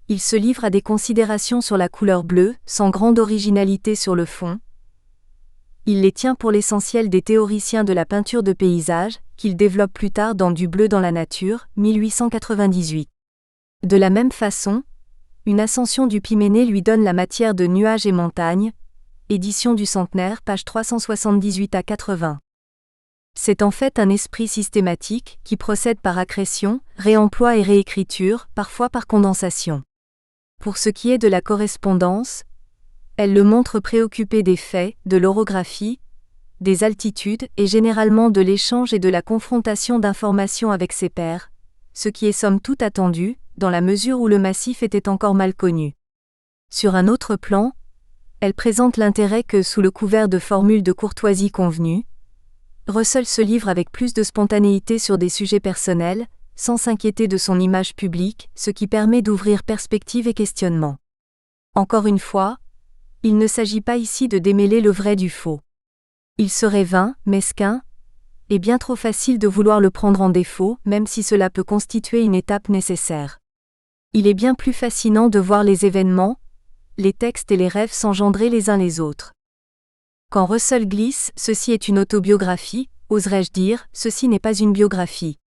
il se livre à des considérations sur la couleur bleue, sans grande originalité sur le fond. Il les tient pour l'essentiel des théoriciens de la peinture de paysage, qu'il développe plus tard dans Du bleu dans la nature, 1898. De la même façon, Une ascension du Pyménée lui donne la matière de Nuages et montagnes, édition du Centenaire, page 378 à 80. C'est en fait un esprit systématique qui procède par accrétion, réemploi et réécriture, parfois par condensation. Pour ce qui est de la correspondance, elle le montre préoccupé des faits, de l'orographie, des altitudes et généralement de l'échange et de la confrontation d'informations avec ses pairs, ce qui est somme toute attendu, dans la mesure où le massif était encore mal connu. Sur un autre plan, elle présente l'intérêt que, sous le couvert de formules de courtoisie convenues, Russell se livre avec plus de spontanéité sur des sujets personnels, sans s'inquiéter de son image publique, ce qui permet d'ouvrir perspective et questionnement. Encore une fois, il ne s'agit pas ici de démêler le vrai du faux. Il serait vain, mesquin, et bien trop facile de vouloir le prendre en défaut, même si cela peut constituer une étape nécessaire. Il est bien plus fascinant de voir les événements, les textes et les rêves s'engendrer les uns les autres. Quand Russell glisse « Ceci est une autobiographie », oserais-je dire « Ceci n'est pas une biographie ».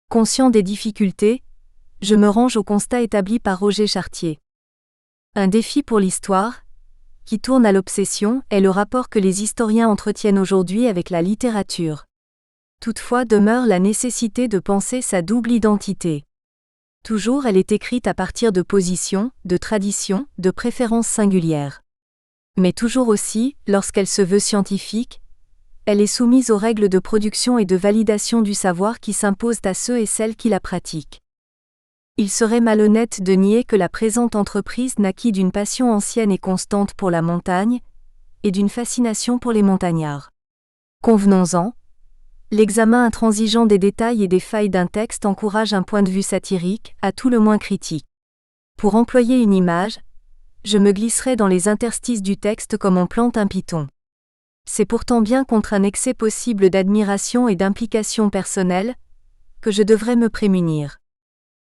Conscient des difficultés, je me range au constat établi par Roger Chartier. Un défi pour l'histoire, qui tourne à l'obsession, est le rapport que les historiens entretiennent aujourd'hui avec la littérature. Toutefois demeure la nécessité de penser sa double identité. Toujours elle est écrite à partir de positions, de traditions, de préférences singulières. Mais toujours aussi, lorsqu'elle se veut scientifique, elle est soumise aux règles de production et de validation du savoir qui s'imposent à ceux et celles qui la pratiquent. Il serait malhonnête de nier que la présente entreprise naquit d'une passion ancienne et constante pour la montagne, et d'une fascination pour les montagnards. Convenons-en, l'examen intransigeant des détails et des failles d'un texte encourage un point de vue satirique, à tout le moins critique. Pour employer une image, je me glisserai dans les interstices du texte comme on plante un python. C'est pourtant bien contre un excès possible d'admiration et d'implication personnelle que je devrais me prémunir.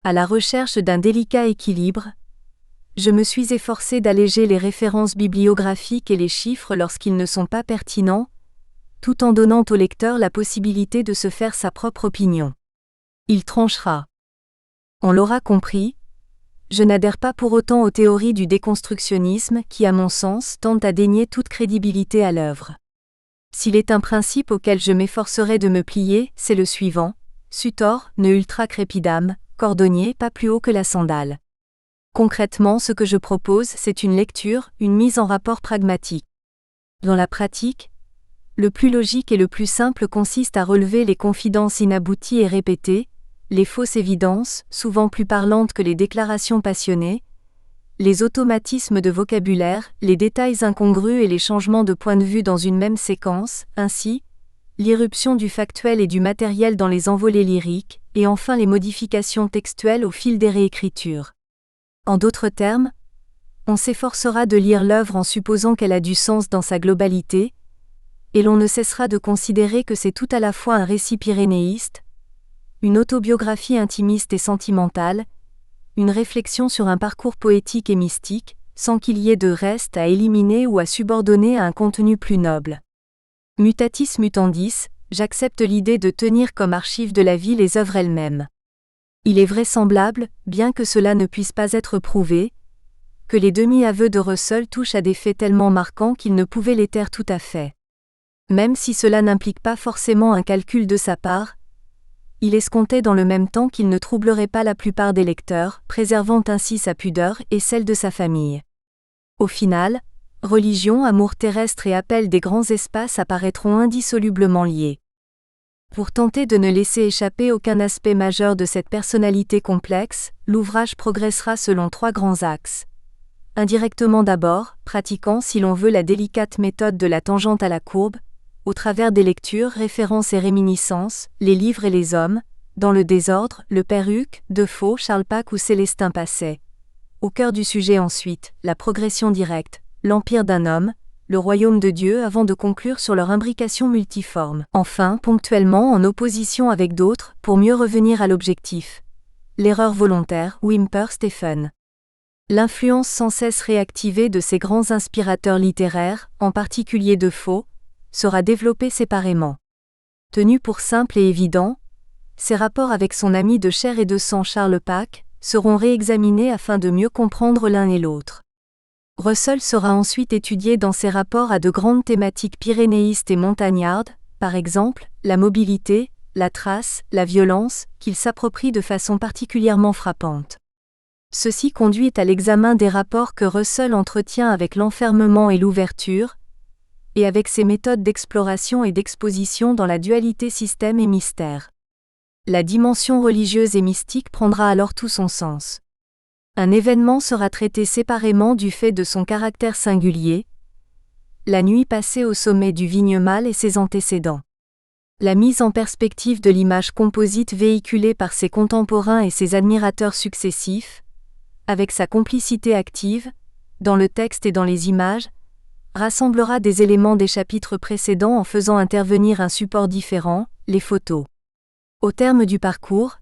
À la recherche d'un délicat équilibre, je me suis efforcé d'alléger les références bibliographiques et les chiffres lorsqu'ils ne sont pas pertinents, tout en donnant au lecteur la possibilité de se faire sa propre opinion. Il tranchera. On l'aura compris, je n'adhère pas pour autant aux théories du déconstructionnisme qui, à mon sens, tendent à dénier toute crédibilité à l'œuvre. S'il est un principe auquel je m'efforcerai de me plier, c'est le suivant: Sutor, ne ultra crepidam, cordonnier pas plus haut que la sandale. Concrètement, ce que je propose, c'est une lecture, une mise en rapport pragmatique. Dans la pratique, le plus logique et le plus simple consiste à relever les confidences inabouties et répétées, les fausses évidences, souvent plus parlantes que les déclarations passionnées, les automatismes de vocabulaire, les détails incongrus et les changements de point de vue dans une même séquence, ainsi, l'irruption du factuel et du matériel dans les envolées lyriques, et enfin les modifications textuelles au fil des réécritures. En d'autres termes, on s'efforcera de lire l'œuvre en supposant qu'elle a du sens dans sa globalité, et l'on ne cessera de considérer que c'est tout à la fois un récit pyrénéiste, une autobiographie intimiste et sentimentale, une réflexion sur un parcours poétique et mystique, sans qu'il y ait de reste à éliminer ou à subordonner à un contenu plus noble. Mutatis mutandis, j'accepte l'idée de tenir comme archives de la vie les œuvres elles-mêmes. Il est vraisemblable, bien que cela ne puisse pas être prouvé, que les demi-aveux de Russell touchent à des faits tellement marquants qu'ils ne pouvaient les taire tout à fait. Même si cela n'implique pas forcément un calcul de sa part, il escomptait dans le même temps qu'il ne troublerait pas la plupart des lecteurs, préservant ainsi sa pudeur et celle de sa famille. Au final, religion, amour terrestre et appel des grands espaces apparaîtront indissolublement liés. Pour tenter de ne laisser échapper aucun aspect majeur de cette personnalité complexe, l'ouvrage progressera selon 3 grands axes: indirectement d'abord, pratiquant si l'on veut la délicate méthode de la tangente à la courbe, au travers des lectures, références et réminiscences, les livres et les hommes, dans le désordre, le père Huc, Defoe, Charles Pack ou Célestin Passet. Au cœur du sujet ensuite, la progression directe, l'empire d'un homme, le royaume de Dieu avant de conclure sur leur imbrication multiforme. Enfin, ponctuellement en opposition avec d'autres, pour mieux revenir à l'objectif. L'erreur volontaire, Whymper Stephen. L'influence sans cesse réactivée de ces grands inspirateurs littéraires, en particulier Defoe, sera développée séparément. Tenu pour simple et évident, ses rapports avec son ami de chair et de sang Charles Pack seront réexaminés afin de mieux comprendre l'un et l'autre. Russell sera ensuite étudié dans ses rapports à de grandes thématiques pyrénéistes et montagnardes, par exemple, la mobilité, la trace, la violence, qu'il s'approprie de façon particulièrement frappante. Ceci conduit à l'examen des rapports que Russell entretient avec l'enfermement et l'ouverture, et avec ses méthodes d'exploration et d'exposition dans la dualité système et mystère. La dimension religieuse et mystique prendra alors tout son sens. Un événement sera traité séparément du fait de son caractère singulier, la nuit passée au sommet du Vignemale et ses antécédents. La mise en perspective de l'image composite véhiculée par ses contemporains et ses admirateurs successifs, avec sa complicité active, dans le texte et dans les images, rassemblera des éléments des chapitres précédents en faisant intervenir un support différent, les photos. Au terme du parcours,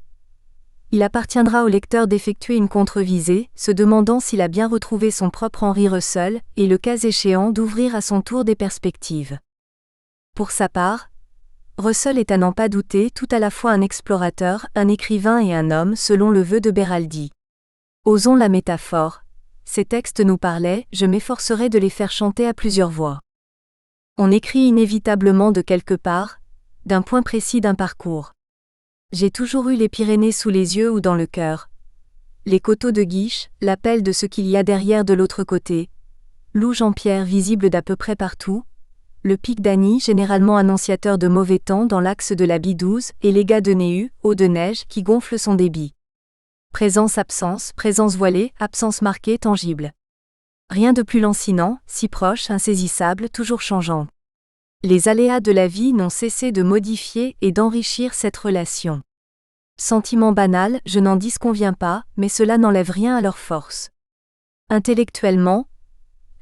il appartiendra au lecteur d'effectuer une contre-visée, se demandant s'il a bien retrouvé son propre Henry Russell, et le cas échéant d'ouvrir à son tour des perspectives. Pour sa part, Russell est à n'en pas douter tout à la fois un explorateur, un écrivain et un homme selon le vœu de Beraldi. Osons la métaphore. Ces textes nous parlaient, je m'efforcerai de les faire chanter à plusieurs voix. On écrit inévitablement de quelque part, d'un point précis d'un parcours. J'ai toujours eu les Pyrénées sous les yeux ou dans le cœur. Les coteaux de Guiche, l'appel de ce qu'il y a derrière de l'autre côté. Louge en pierre visible d'à peu près partout. Le pic d'Annie, généralement annonciateur de mauvais temps dans l'axe de la Bidouze, et les gars de Néhu, eau de neige qui gonfle son débit. Présence-absence, présence voilée, absence marquée, tangible. Rien de plus lancinant, si proche, insaisissable, toujours changeant. Les aléas de la vie n'ont cessé de modifier et d'enrichir cette relation. Sentiment banal, je n'en disconviens pas, mais cela n'enlève rien à leur force. Intellectuellement,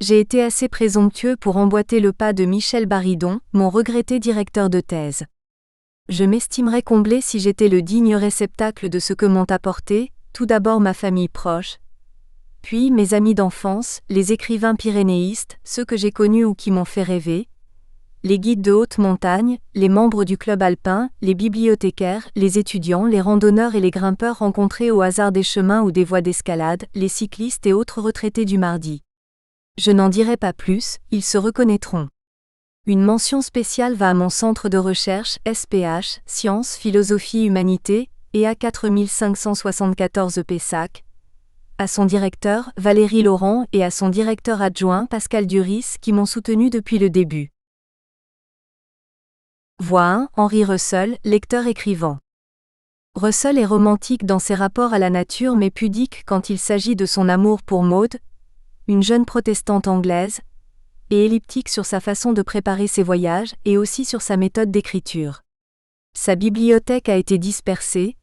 j'ai été assez présomptueux pour emboîter le pas de Michel Baridon, mon regretté directeur de thèse. Je m'estimerais comblé si j'étais le digne réceptacle de ce que m'ont apporté, tout d'abord ma famille proche, puis mes amis d'enfance, les écrivains pyrénéistes, ceux que j'ai connus ou qui m'ont fait rêver, les guides de haute montagne, les membres du club alpin, les bibliothécaires, les étudiants, les randonneurs et les grimpeurs rencontrés au hasard des chemins ou des voies d'escalade, les cyclistes et autres retraités du mardi. Je n'en dirai pas plus, ils se reconnaîtront. Une mention spéciale va à mon centre de recherche, SPH, Sciences, Philosophie, Humanité, EA 4574 Pessac, à son directeur, Valérie Laurent, et à son directeur adjoint, Pascal Duris, qui m'ont soutenu depuis le début. Voix 1, Henry Russell, lecteur-écrivant. Russell est romantique dans ses rapports à la nature mais pudique quand il s'agit de son amour pour Maud, une jeune protestante anglaise, et elliptique sur sa façon de préparer ses voyages et aussi sur sa méthode d'écriture. Sa bibliothèque a été dispersée,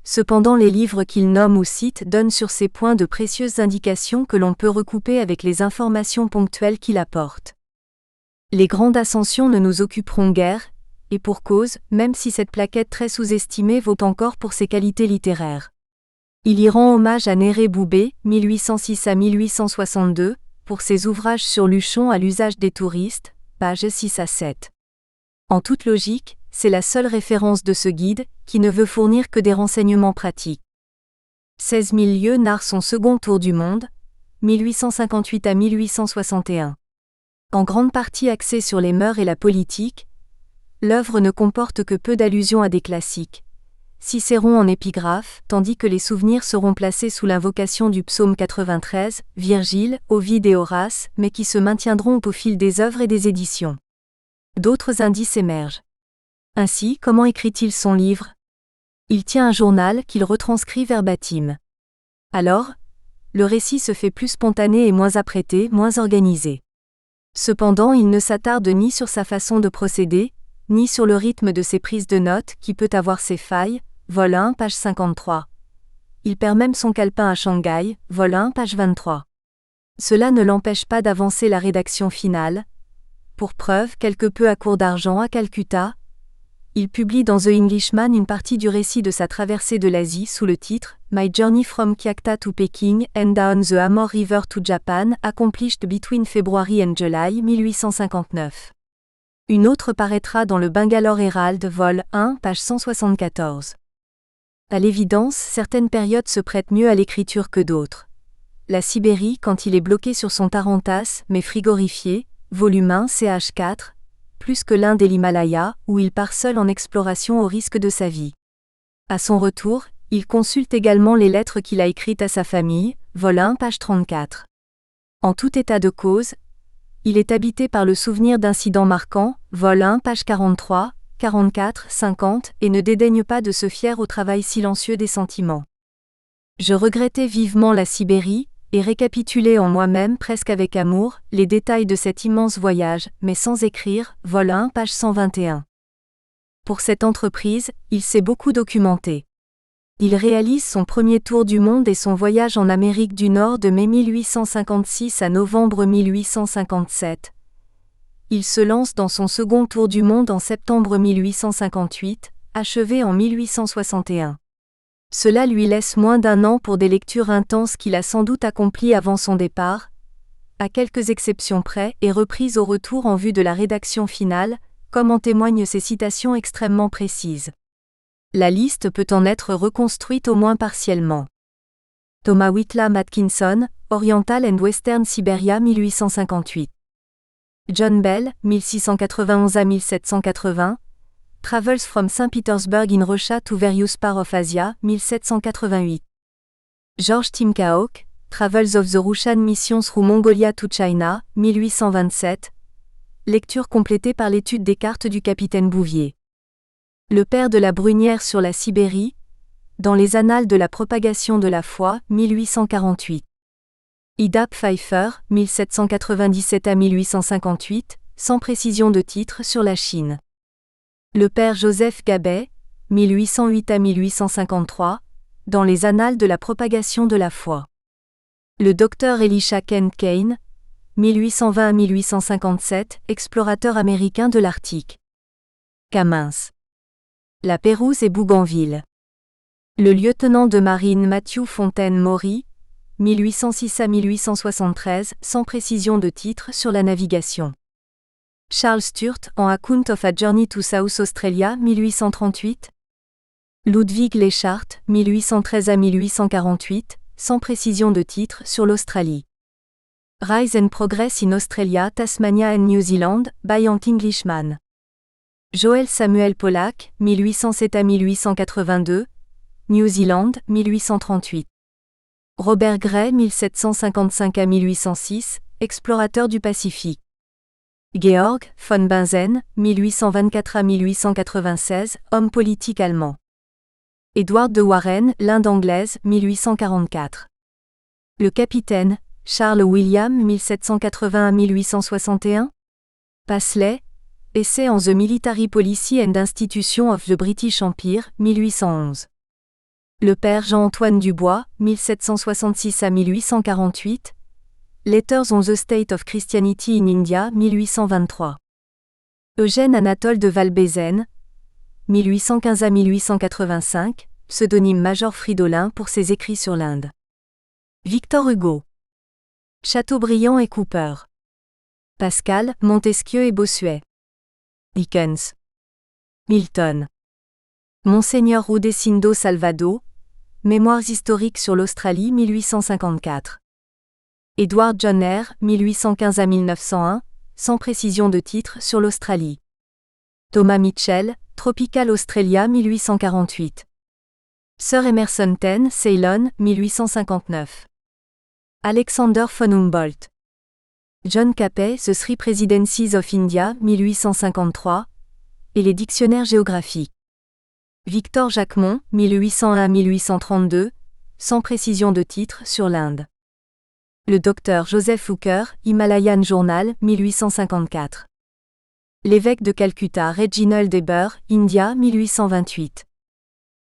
cependant les livres qu'il nomme ou cite donnent sur ces points de précieuses indications que l'on peut recouper avec les informations ponctuelles qu'il apporte. Les grandes ascensions ne nous occuperont guère, et pour cause, même si cette plaquette très sous-estimée vaut encore pour ses qualités littéraires. Il y rend hommage à Néré Boubé, 1806 à 1862, pour ses ouvrages sur Luchon à l'usage des touristes, pages 6 à 7. En toute logique, c'est la seule référence de ce guide, qui ne veut fournir que des renseignements pratiques. 16 000 lieues narre son second tour du monde, 1858 à 1861. En grande partie axée sur les mœurs et la politique, l'œuvre ne comporte que peu d'allusions à des classiques. Cicéron en épigraphe, tandis que les souvenirs seront placés sous l'invocation du psaume 93, Virgile, Ovide et Horace, mais qui se maintiendront au fil des œuvres et des éditions. D'autres indices émergent. Ainsi, comment écrit-il son livre ? Il tient un journal qu'il retranscrit verbatim. Alors, le récit se fait plus spontané et moins apprêté, moins organisé. Cependant, il ne s'attarde ni sur sa façon de procéder, ni sur le rythme de ses prises de notes qui peut avoir ses failles, vol 1, page 53. Il perd même son calepin à Shanghai, vol 1, page 23. Cela ne l'empêche pas d'avancer la rédaction finale. Pour preuve, quelque peu à court d'argent à Calcutta, il publie dans The Englishman une partie du récit de sa traversée de l'Asie sous le titre « My Journey from Kyakhta to Peking and Down the Amur River to Japan, accomplished between February and July 1859 ». Une autre paraîtra dans le Bangalore Herald, vol 1, page 174. À l'évidence, certaines périodes se prêtent mieux à l'écriture que d'autres. La Sibérie, quand il est bloqué sur son tarantass, mais frigorifié, volume 1, ch 4, plus que l'Inde et l'Himalaya, où il part seul en exploration au risque de sa vie. À son retour, il consulte également les lettres qu'il a écrites à sa famille, vol 1, page 34. En tout état de cause, il est habité par le souvenir d'incidents marquants, vol 1, page 43, 44, 50, et ne dédaigne pas de se fier au travail silencieux des sentiments. Je regrettais vivement la Sibérie, et récapitulais en moi-même presque avec amour les détails de cet immense voyage, mais sans écrire, vol 1, page 121. Pour cette entreprise, il s'est beaucoup documenté. Il réalise son premier tour du monde et son voyage en Amérique du Nord de mai 1856 à novembre 1857. Il se lance dans son second tour du monde en septembre 1858, achevé en 1861. Cela lui laisse moins d'un an pour des lectures intenses qu'il a sans doute accomplies avant son départ, à quelques exceptions près, et reprises au retour en vue de la rédaction finale, comme en témoignent ses citations extrêmement précises. La liste peut en être reconstruite au moins partiellement. Thomas Whitlam Atkinson, Oriental and Western Siberia 1858. John Bell, 1691 à 1780, Travels from St. Petersburg in Russia to various parts of Asia, 1788. George Timcahawk, Travels of the Russian Mission through Mongolia to China, 1827. Lecture complétée par l'étude des cartes du capitaine Bouvier. Le père de la Brunière sur la Sibérie, dans les Annales de la propagation de la foi, 1848. Ida Pfeiffer, 1797 à 1858, sans précision de titre sur la Chine. Le père Joseph Gabet, 1808 à 1853, dans les Annales de la propagation de la foi. Le docteur Elisha Kent Kane, 1820 à 1857, explorateur américain de l'Arctique. Cummins. La Pérouse et Bougainville. Le lieutenant de marine Matthew Fontaine Maury, 1806 à 1873, sans précision de titre sur la navigation. Charles Sturt, en Account of a Journey to South Australia, 1838. Ludwig Leichhardt, 1813 à 1848, sans précision de titre sur l'Australie. Rise and Progress in Australia, Tasmania and New Zealand, by Ant Englishman. Joel Samuel Pollack, 1807 à 1882, New Zealand, 1838. Robert Gray, 1755 à 1806, explorateur du Pacifique. Georg von Benzen, 1824 à 1896, homme politique allemand. Edward de Warren, l'Inde anglaise, 1844. Le capitaine, Charles William, 1780 à 1861. Pasley, Essay on the Military Policy and Institution of the British Empire, 1811. Le père Jean-Antoine Dubois, 1766 à 1848. Letters on the State of Christianity in India, 1823. Eugène Anatole de Valbézen, 1815 à 1885, pseudonyme Major Fridolin pour ses écrits sur l'Inde. Victor Hugo. Chateaubriand et Cooper. Pascal, Montesquieu et Bossuet. Dickens. Milton. Monseigneur Rudecindo Salvado, Mémoires historiques sur l'Australie 1854. Edward John Eyre, 1815 à 1901, sans précision de titre sur l'Australie. Thomas Mitchell, Tropical Australia 1848. Sir Emerson Ten, Ceylon, 1859. Alexander von Humboldt. John Capet, The Three Presidencies of India, 1853, et les dictionnaires géographiques. Victor Jacquemont, 1801 à 1832, sans précision de titre sur l'Inde. Le Dr Joseph Hooker, Himalayan Journal, 1854. L'évêque de Calcutta Reginald Eber, India, 1828.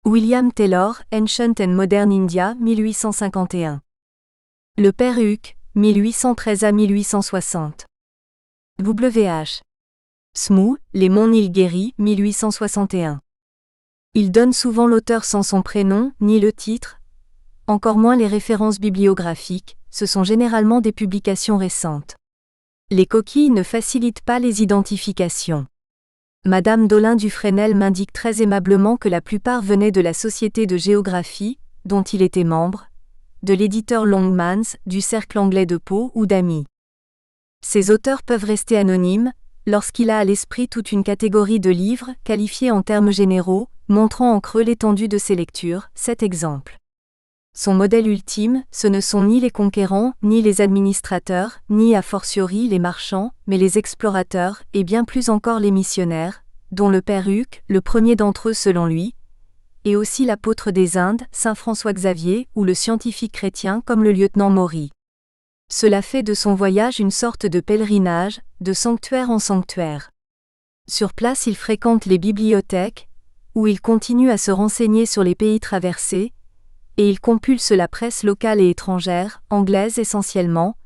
William Taylor, Ancient and Modern India, 1851. Le Père Huk, 1813 à 1860. W.H. Smoo, Les Monts Nilgiri, 1861. Il donne souvent l'auteur sans son prénom, ni le titre, encore moins les références bibliographiques, ce sont généralement des publications récentes. Les coquilles ne facilitent pas les identifications. Madame Dolin-Dufresnel m'indique très aimablement que la plupart venaient de la Société de géographie, dont il était membre, de l'éditeur Longmans, du Cercle anglais de Pau ou d'amis. Ces auteurs peuvent rester anonymes, lorsqu'il a à l'esprit toute une catégorie de livres, qualifiés en termes généraux, montrant en creux l'étendue de ses lectures, 7 exemples. Son modèle ultime, ce ne sont ni les conquérants, ni les administrateurs, ni a fortiori les marchands, mais les explorateurs, et bien plus encore les missionnaires, dont le Père Huk, le premier d'entre eux selon lui, et aussi l'apôtre des Indes, saint François Xavier, ou le scientifique chrétien comme le lieutenant Maury. Cela fait de son voyage une sorte de pèlerinage, de sanctuaire en sanctuaire. Sur place il fréquente les bibliothèques, où il continue à se renseigner sur les pays traversés, et il compulse la presse locale et étrangère, anglaise essentiellement,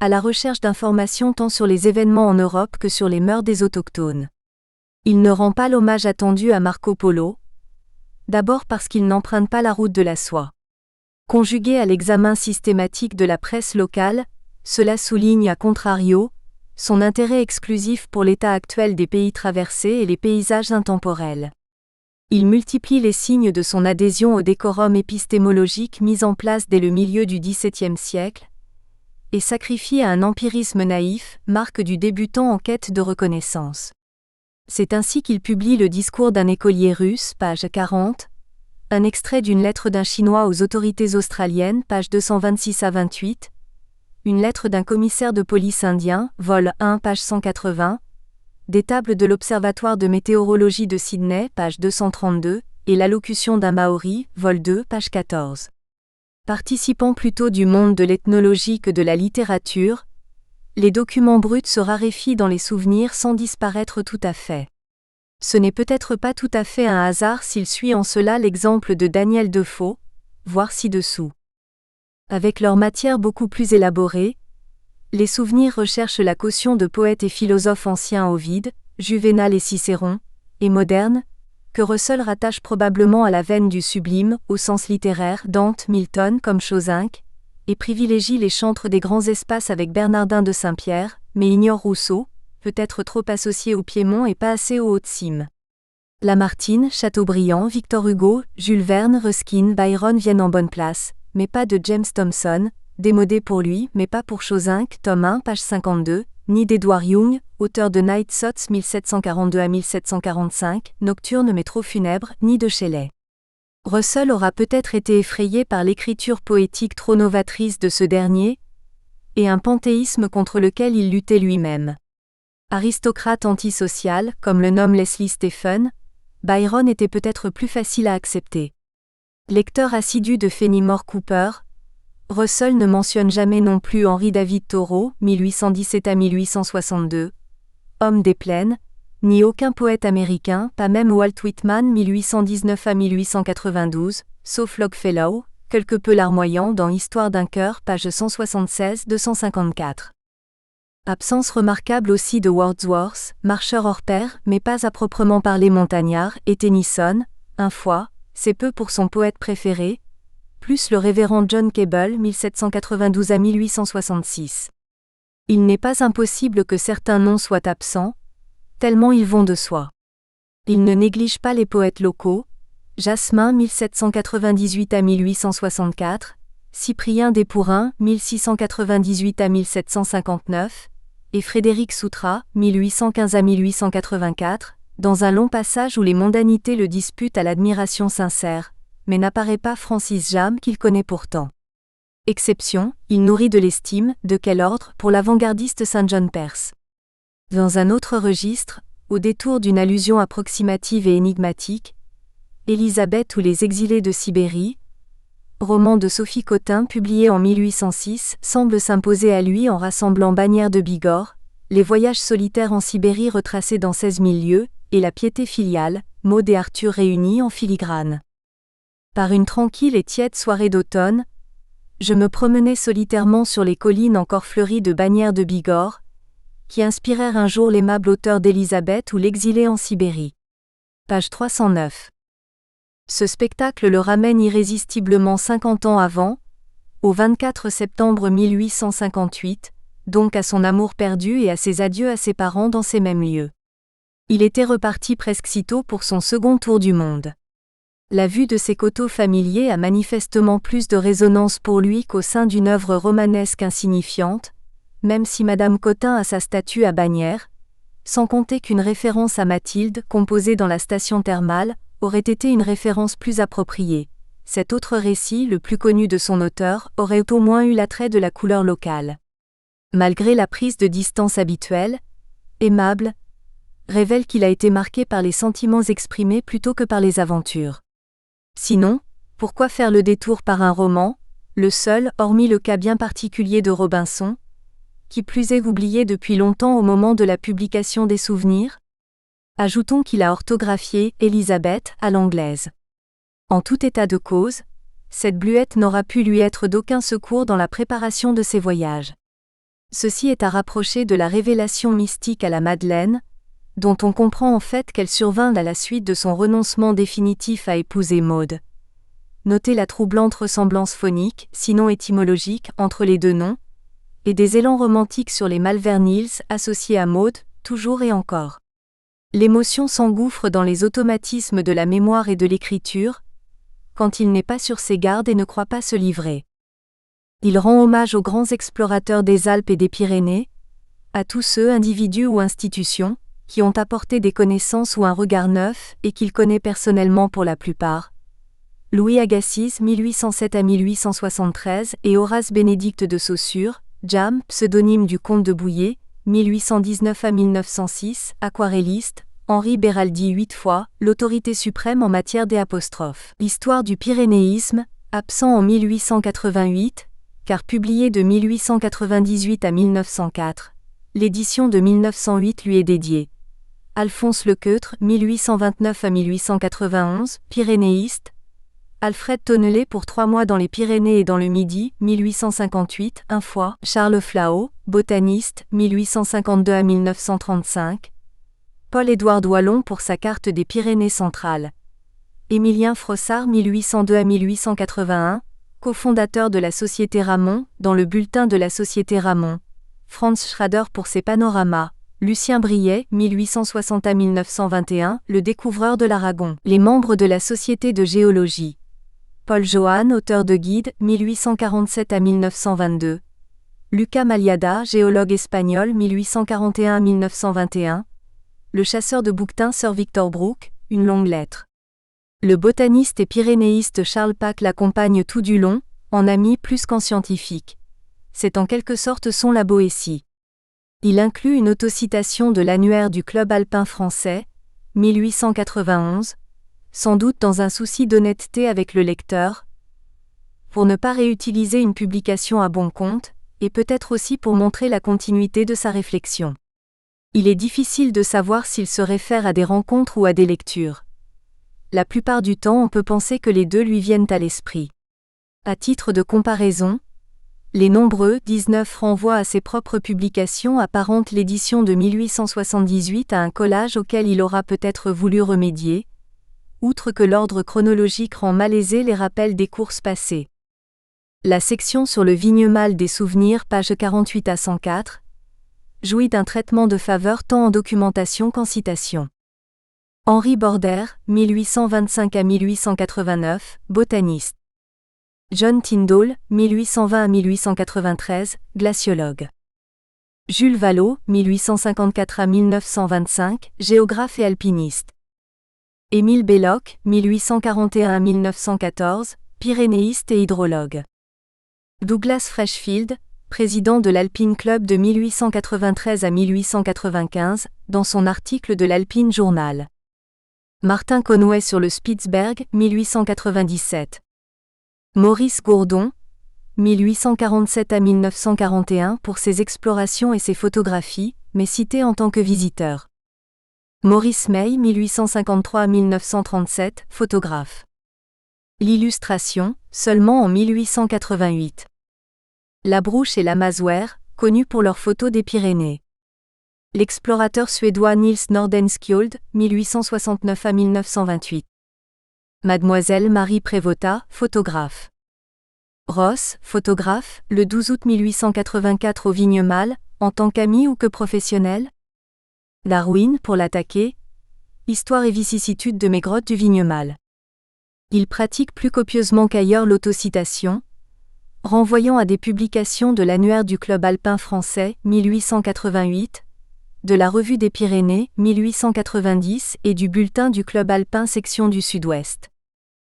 à la recherche d'informations tant sur les événements en Europe que sur les mœurs des autochtones. Il ne rend pas l'hommage attendu à Marco Polo, d'abord parce qu'il n'emprunte pas la route de la soie. Conjugué à l'examen systématique de la presse locale, cela souligne à contrario son intérêt exclusif pour l'état actuel des pays traversés et les paysages intemporels. Il multiplie les signes de son adhésion au décorum épistémologique mis en place dès le milieu du XVIIe siècle, et sacrifie à un empirisme naïf, marque du débutant en quête de reconnaissance. C'est ainsi qu'il publie le discours d'un écolier russe, page 40, un extrait d'une lettre d'un Chinois aux autorités australiennes, page 226 à 28, une lettre d'un commissaire de police indien, vol 1, page 180, des tables de l'Observatoire de météorologie de Sydney, page 232, et l'allocution d'un Maori, vol 2, page 14. Participant plutôt du monde de l'ethnologie que de la littérature, les documents bruts se raréfient dans les souvenirs sans disparaître tout à fait. Ce n'est peut-être pas tout à fait un hasard s'il suit en cela l'exemple de Daniel Defoe, voir ci-dessous. Avec leur matière beaucoup plus élaborée, les souvenirs recherchent la caution de poètes et philosophes anciens Ovide, Juvénal et Cicéron, et modernes, que Russell rattache probablement à la veine du sublime, au sens littéraire, Dante, Milton comme Chaucinq, et privilégie les chantres des grands espaces avec Bernardin de Saint-Pierre, mais ignore Rousseau, peut-être trop associé au Piémont et pas assez aux Hautes-Cimes. Lamartine, Chateaubriand, Victor Hugo, Jules Verne, Ruskin, Byron viennent en bonne place, mais pas de James Thomson, démodé pour lui, mais pas pour Chaucinq, tome 1, page 52, ni d'Edward Young, auteur de Night Thoughts 1742 à 1745, nocturne mais trop funèbre, ni de Shelley. Russell aura peut-être été effrayé par l'écriture poétique trop novatrice de ce dernier, et un panthéisme contre lequel il luttait lui-même. Aristocrate antisocial, comme le nomme Leslie Stephen, Byron était peut-être plus facile à accepter. Lecteur assidu de Fenimore Cooper, Russell ne mentionne jamais non plus Henry David Thoreau, 1817 à 1862, homme des plaines, ni aucun poète américain, pas même Walt Whitman 1819 à 1892, sauf Longfellow, quelque peu larmoyant dans Histoire d'un cœur, page 176-254. Absence remarquable aussi de Wordsworth, marcheur hors pair, mais pas à proprement parler montagnard, et Tennyson, un fois, c'est peu pour son poète préféré, plus le révérend John Keble 1792 à 1866. Il n'est pas impossible que certains noms soient absents, tellement ils vont de soi. Il ne néglige pas les poètes locaux, Jasmin 1798 à 1864, Cyprien Despourins 1698 à 1759, et Frédéric Soutrat 1815 à 1884, dans un long passage où les mondanités le disputent à l'admiration sincère, mais n'apparaît pas Francis Jammes qu'il connaît pourtant. Exception, il nourrit de l'estime, de quel ordre, pour l'avant-gardiste Saint John Perse. Dans un autre registre, au détour d'une allusion approximative et énigmatique, Élisabeth ou les exilés de Sibérie, roman de Sophie Cottin publié en 1806, semble s'imposer à lui en rassemblant Bagnères de Bigorre, les voyages solitaires en Sibérie retracés dans 16 000 lieues, et la piété filiale, Maud et Arthur réunis en filigrane. Par une tranquille et tiède soirée d'automne, je me promenais solitairement sur les collines encore fleuries de Bagnères de Bigorre, qui inspirèrent un jour l'aimable auteur d'Élisabeth ou l'exilé en Sibérie. Page 309. Ce spectacle le ramène irrésistiblement 50 ans avant, au 24 septembre 1858, donc à son amour perdu et à ses adieux à ses parents dans ces mêmes lieux. Il était reparti presque sitôt pour son second tour du monde. La vue de ces coteaux familiers a manifestement plus de résonance pour lui qu'au sein d'une œuvre romanesque insignifiante, même si Madame Cottin a sa statue à Bagnères, sans compter qu'une référence à Mathilde, composée dans la station thermale, aurait été une référence plus appropriée. Cet autre récit, le plus connu de son auteur, aurait au moins eu l'attrait de la couleur locale. Malgré la prise de distance habituelle, aimable, révèle qu'il a été marqué par les sentiments exprimés plutôt que par les aventures. Sinon, pourquoi faire le détour par un roman, le seul, hormis le cas bien particulier de Robinson, qui plus est oublié depuis longtemps au moment de la publication des souvenirs? Ajoutons qu'il a orthographié Élisabeth à l'anglaise. En tout état de cause, cette bluette n'aura pu lui être d'aucun secours dans la préparation de ses voyages. Ceci est à rapprocher de la révélation mystique à la Madeleine, dont on comprend en fait qu'elle survint à la suite de son renoncement définitif à épouser Maud. Notez la troublante ressemblance phonique, sinon étymologique, entre les deux noms, et des élans romantiques sur les Malvern Hills associés à Maud, toujours et encore. L'émotion s'engouffre dans les automatismes de la mémoire et de l'écriture, quand il n'est pas sur ses gardes et ne croit pas se livrer. Il rend hommage aux grands explorateurs des Alpes et des Pyrénées, à tous ceux, individus ou institutions, qui ont apporté des connaissances ou un regard neuf et qu'il connaît personnellement pour la plupart. Louis Agassiz 1807 à 1873 et Horace Bénédicte de Saussure, Jam, pseudonyme du comte de Bouillé, 1819 à 1906, aquarelliste, Henri Béraldi 8 fois, l'autorité suprême en matière des apostrophes. L'histoire du pyrénéisme, absent en 1888, car publié de 1898 à 1904, l'édition de 1908 lui est dédiée. Alphonse Leceutre, 1829 à 1891, pyrénéiste. Alfred Tonnelet pour 3 mois dans les Pyrénées et dans le Midi, 1858, 1 fois. Charles Flao, botaniste, 1852 à 1935. Paul-Édouard Douallon pour sa carte des Pyrénées centrales. Émilien Frossard, 1802 à 1881, cofondateur de la Société Ramon, dans le bulletin de la Société Ramon. Franz Schrader pour ses panoramas. Lucien Briet, 1860 à 1921, le découvreur de l'Aragon. Les membres de la Société de géologie. Paul Johan, auteur de guide, 1847 à 1922. Lucas Maliada, géologue espagnol, 1841 à 1921. Le chasseur de bouquetins Sir Victor Brooke, une longue lettre. Le botaniste et pyrénéiste Charles Pack l'accompagne tout du long, en ami plus qu'en scientifique. C'est en quelque sorte son La Boétie. Il inclut une autocitation de l'annuaire du Club alpin français, 1891, sans doute dans un souci d'honnêteté avec le lecteur, pour ne pas réutiliser une publication à bon compte, et peut-être aussi pour montrer la continuité de sa réflexion. Il est difficile de savoir s'il se réfère à des rencontres ou à des lectures. La plupart du temps on peut penser que les deux lui viennent à l'esprit. À titre de comparaison, les nombreux 19 renvois à ses propres publications apparentent l'édition de 1878 à un collage auquel il aura peut-être voulu remédier, outre que l'ordre chronologique rend malaisé les rappels des courses passées. La section sur le vignemal des souvenirs, pages 48 à 104, jouit d'un traitement de faveur tant en documentation qu'en citation. Henri Border, 1825 à 1889, botaniste. John Tyndall, 1820 à 1893, glaciologue. Jules Vallot, 1854 à 1925, géographe et alpiniste. Émile Belloc, 1841 à 1914, pyrénéiste et hydrologue. Douglas Freshfield, président de l'Alpine Club de 1893 à 1895, dans son article de l'Alpine Journal. Martin Conway sur le Spitzberg, 1897. Maurice Gourdon, 1847 à 1941 pour ses explorations et ses photographies, mais cité en tant que visiteur. Maurice May, 1853 à 1937, photographe. L'illustration, seulement en 1888. Labrouche et Lamazouère, connus pour leurs photos des Pyrénées. L'explorateur suédois Nils Nordenskjöld, 1869 à 1928. Mademoiselle Marie Prévota, photographe. Ross, photographe, le 12 août 1884 au Vignemale, en tant qu'ami ou que professionnel. Darwin, pour l'attaquer. Histoire et vicissitudes de mes grottes du Vignemale. Il pratique plus copieusement qu'ailleurs l'autocitation, renvoyant à des publications de l'annuaire du Club alpin français, 1888, de la Revue des Pyrénées, 1890 et du Bulletin du Club alpin section du Sud-Ouest.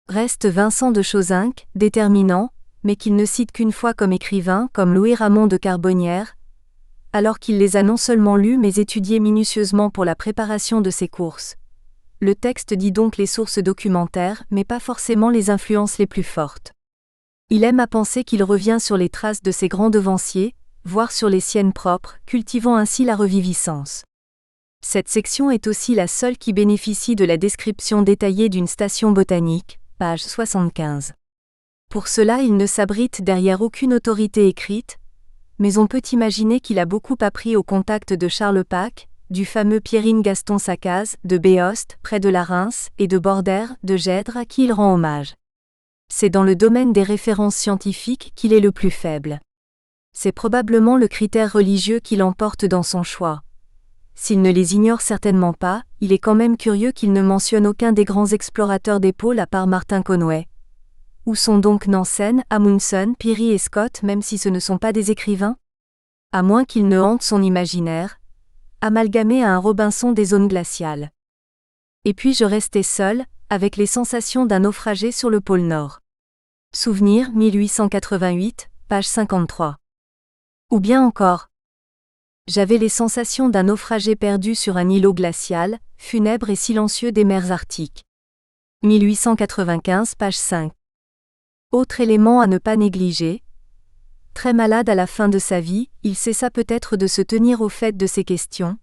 Reste Vincent de Chozinck, déterminant, mais qu'il ne cite qu'une fois comme écrivain, comme Louis-Ramon de Carbonnières, alors qu'il les a non seulement lus mais étudiés minutieusement pour la préparation de ses courses. Le texte dit donc les sources documentaires, mais pas forcément les influences les plus fortes. Il aime à penser qu'il revient sur les traces de ses grands devanciers, voire sur les siennes propres, cultivant ainsi la reviviscence. Cette section est aussi la seule qui bénéficie de la description détaillée d'une station botanique, page 75. Pour cela il ne s'abrite derrière aucune autorité écrite, mais on peut imaginer qu'il a beaucoup appris au contact de Charles Pacques, du fameux Pierrine Gaston Sacaz, de Béoste, près de la Reims, et de Bordère, de Gèdre à qui il rend hommage. C'est dans le domaine des références scientifiques qu'il est le plus faible. C'est probablement le critère religieux qui l'emporte dans son choix. S'il ne les ignore certainement pas, il est quand même curieux qu'il ne mentionne aucun des grands explorateurs des pôles à part Martin Conway. Où sont donc Nansen, Amundsen, Peary et Scott même si ce ne sont pas des écrivains? À moins qu'ils ne hantent son imaginaire, amalgamé à un Robinson des zones glaciales. Et puis je restais seul, avec les sensations d'un naufragé sur le pôle Nord. Souvenir, 1888, page 53. Ou bien encore. J'avais les sensations d'un naufragé perdu sur un îlot glacial, funèbre et silencieux des mers arctiques. 1895, page 5. Autre élément à ne pas négliger. Très malade à la fin de sa vie, il cessa peut-être de se tenir au fait de ces questions.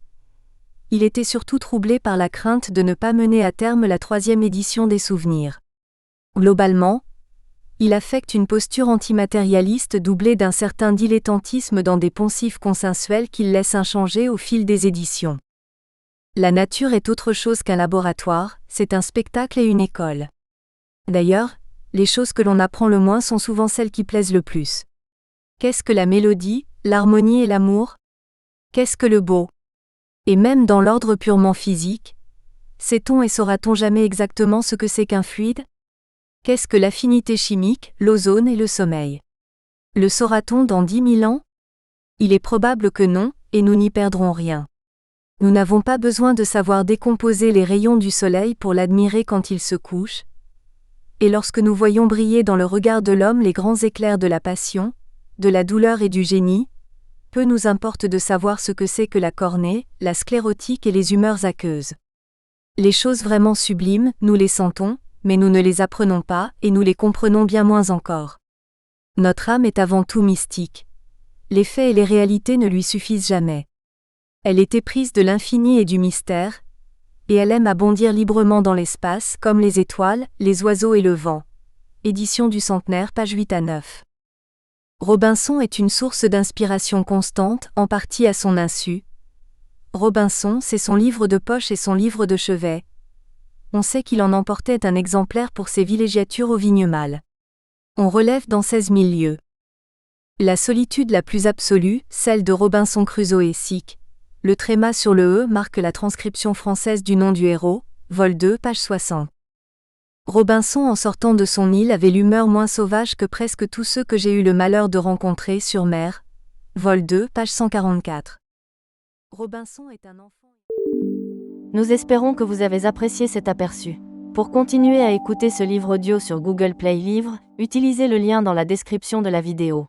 Il était surtout troublé par la crainte de ne pas mener à terme la 3e édition des Souvenirs. Globalement, il affecte une posture antimatérialiste doublée d'un certain dilettantisme dans des poncifs consensuels qu'il laisse inchangés au fil des éditions. La nature est autre chose qu'un laboratoire, c'est un spectacle et une école. D'ailleurs, les choses que l'on apprend le moins sont souvent celles qui plaisent le plus. Qu'est-ce que la mélodie, l'harmonie et l'amour? Qu'est-ce que le beau? Et même dans l'ordre purement physique, sait-on et saura-t-on jamais exactement ce que c'est qu'un fluide? Qu'est-ce que l'affinité chimique, l'ozone et le sommeil? Le saura-t-on dans 10 000 ans? Il est probable que non, et nous n'y perdrons rien. Nous n'avons pas besoin de savoir décomposer les rayons du soleil pour l'admirer quand il se couche. Et lorsque nous voyons briller dans le regard de l'homme les grands éclairs de la passion, de la douleur et du génie, peu nous importe de savoir ce que c'est que la cornée, la sclérotique et les humeurs aqueuses. Les choses vraiment sublimes, nous les sentons, mais nous ne les apprenons pas, et nous les comprenons bien moins encore. Notre âme est avant tout mystique. Les faits et les réalités ne lui suffisent jamais. Elle est éprise de l'infini et du mystère, et elle aime à bondir librement dans l'espace, comme les étoiles, les oiseaux et le vent. Édition du Centenaire, page 8 à 9. Robinson est une source d'inspiration constante, en partie à son insu. Robinson, c'est son livre de poche et son livre de chevet. On sait qu'il en emportait un exemplaire pour ses villégiatures au Vignemale. On relève dans 16 000 lieues. La solitude la plus absolue, celle de Robinson Crusoe sic. Le tréma sur le E marque la transcription française du nom du héros, vol 2, page 60. Robinson en sortant de son île avait l'humeur moins sauvage que presque tous ceux que j'ai eu le malheur de rencontrer sur mer, vol 2, page 144. Robinson est un enfant. Nous espérons que vous avez apprécié cet aperçu. Pour continuer à écouter ce livre audio sur Google Play Livres, utilisez le lien dans la description de la vidéo.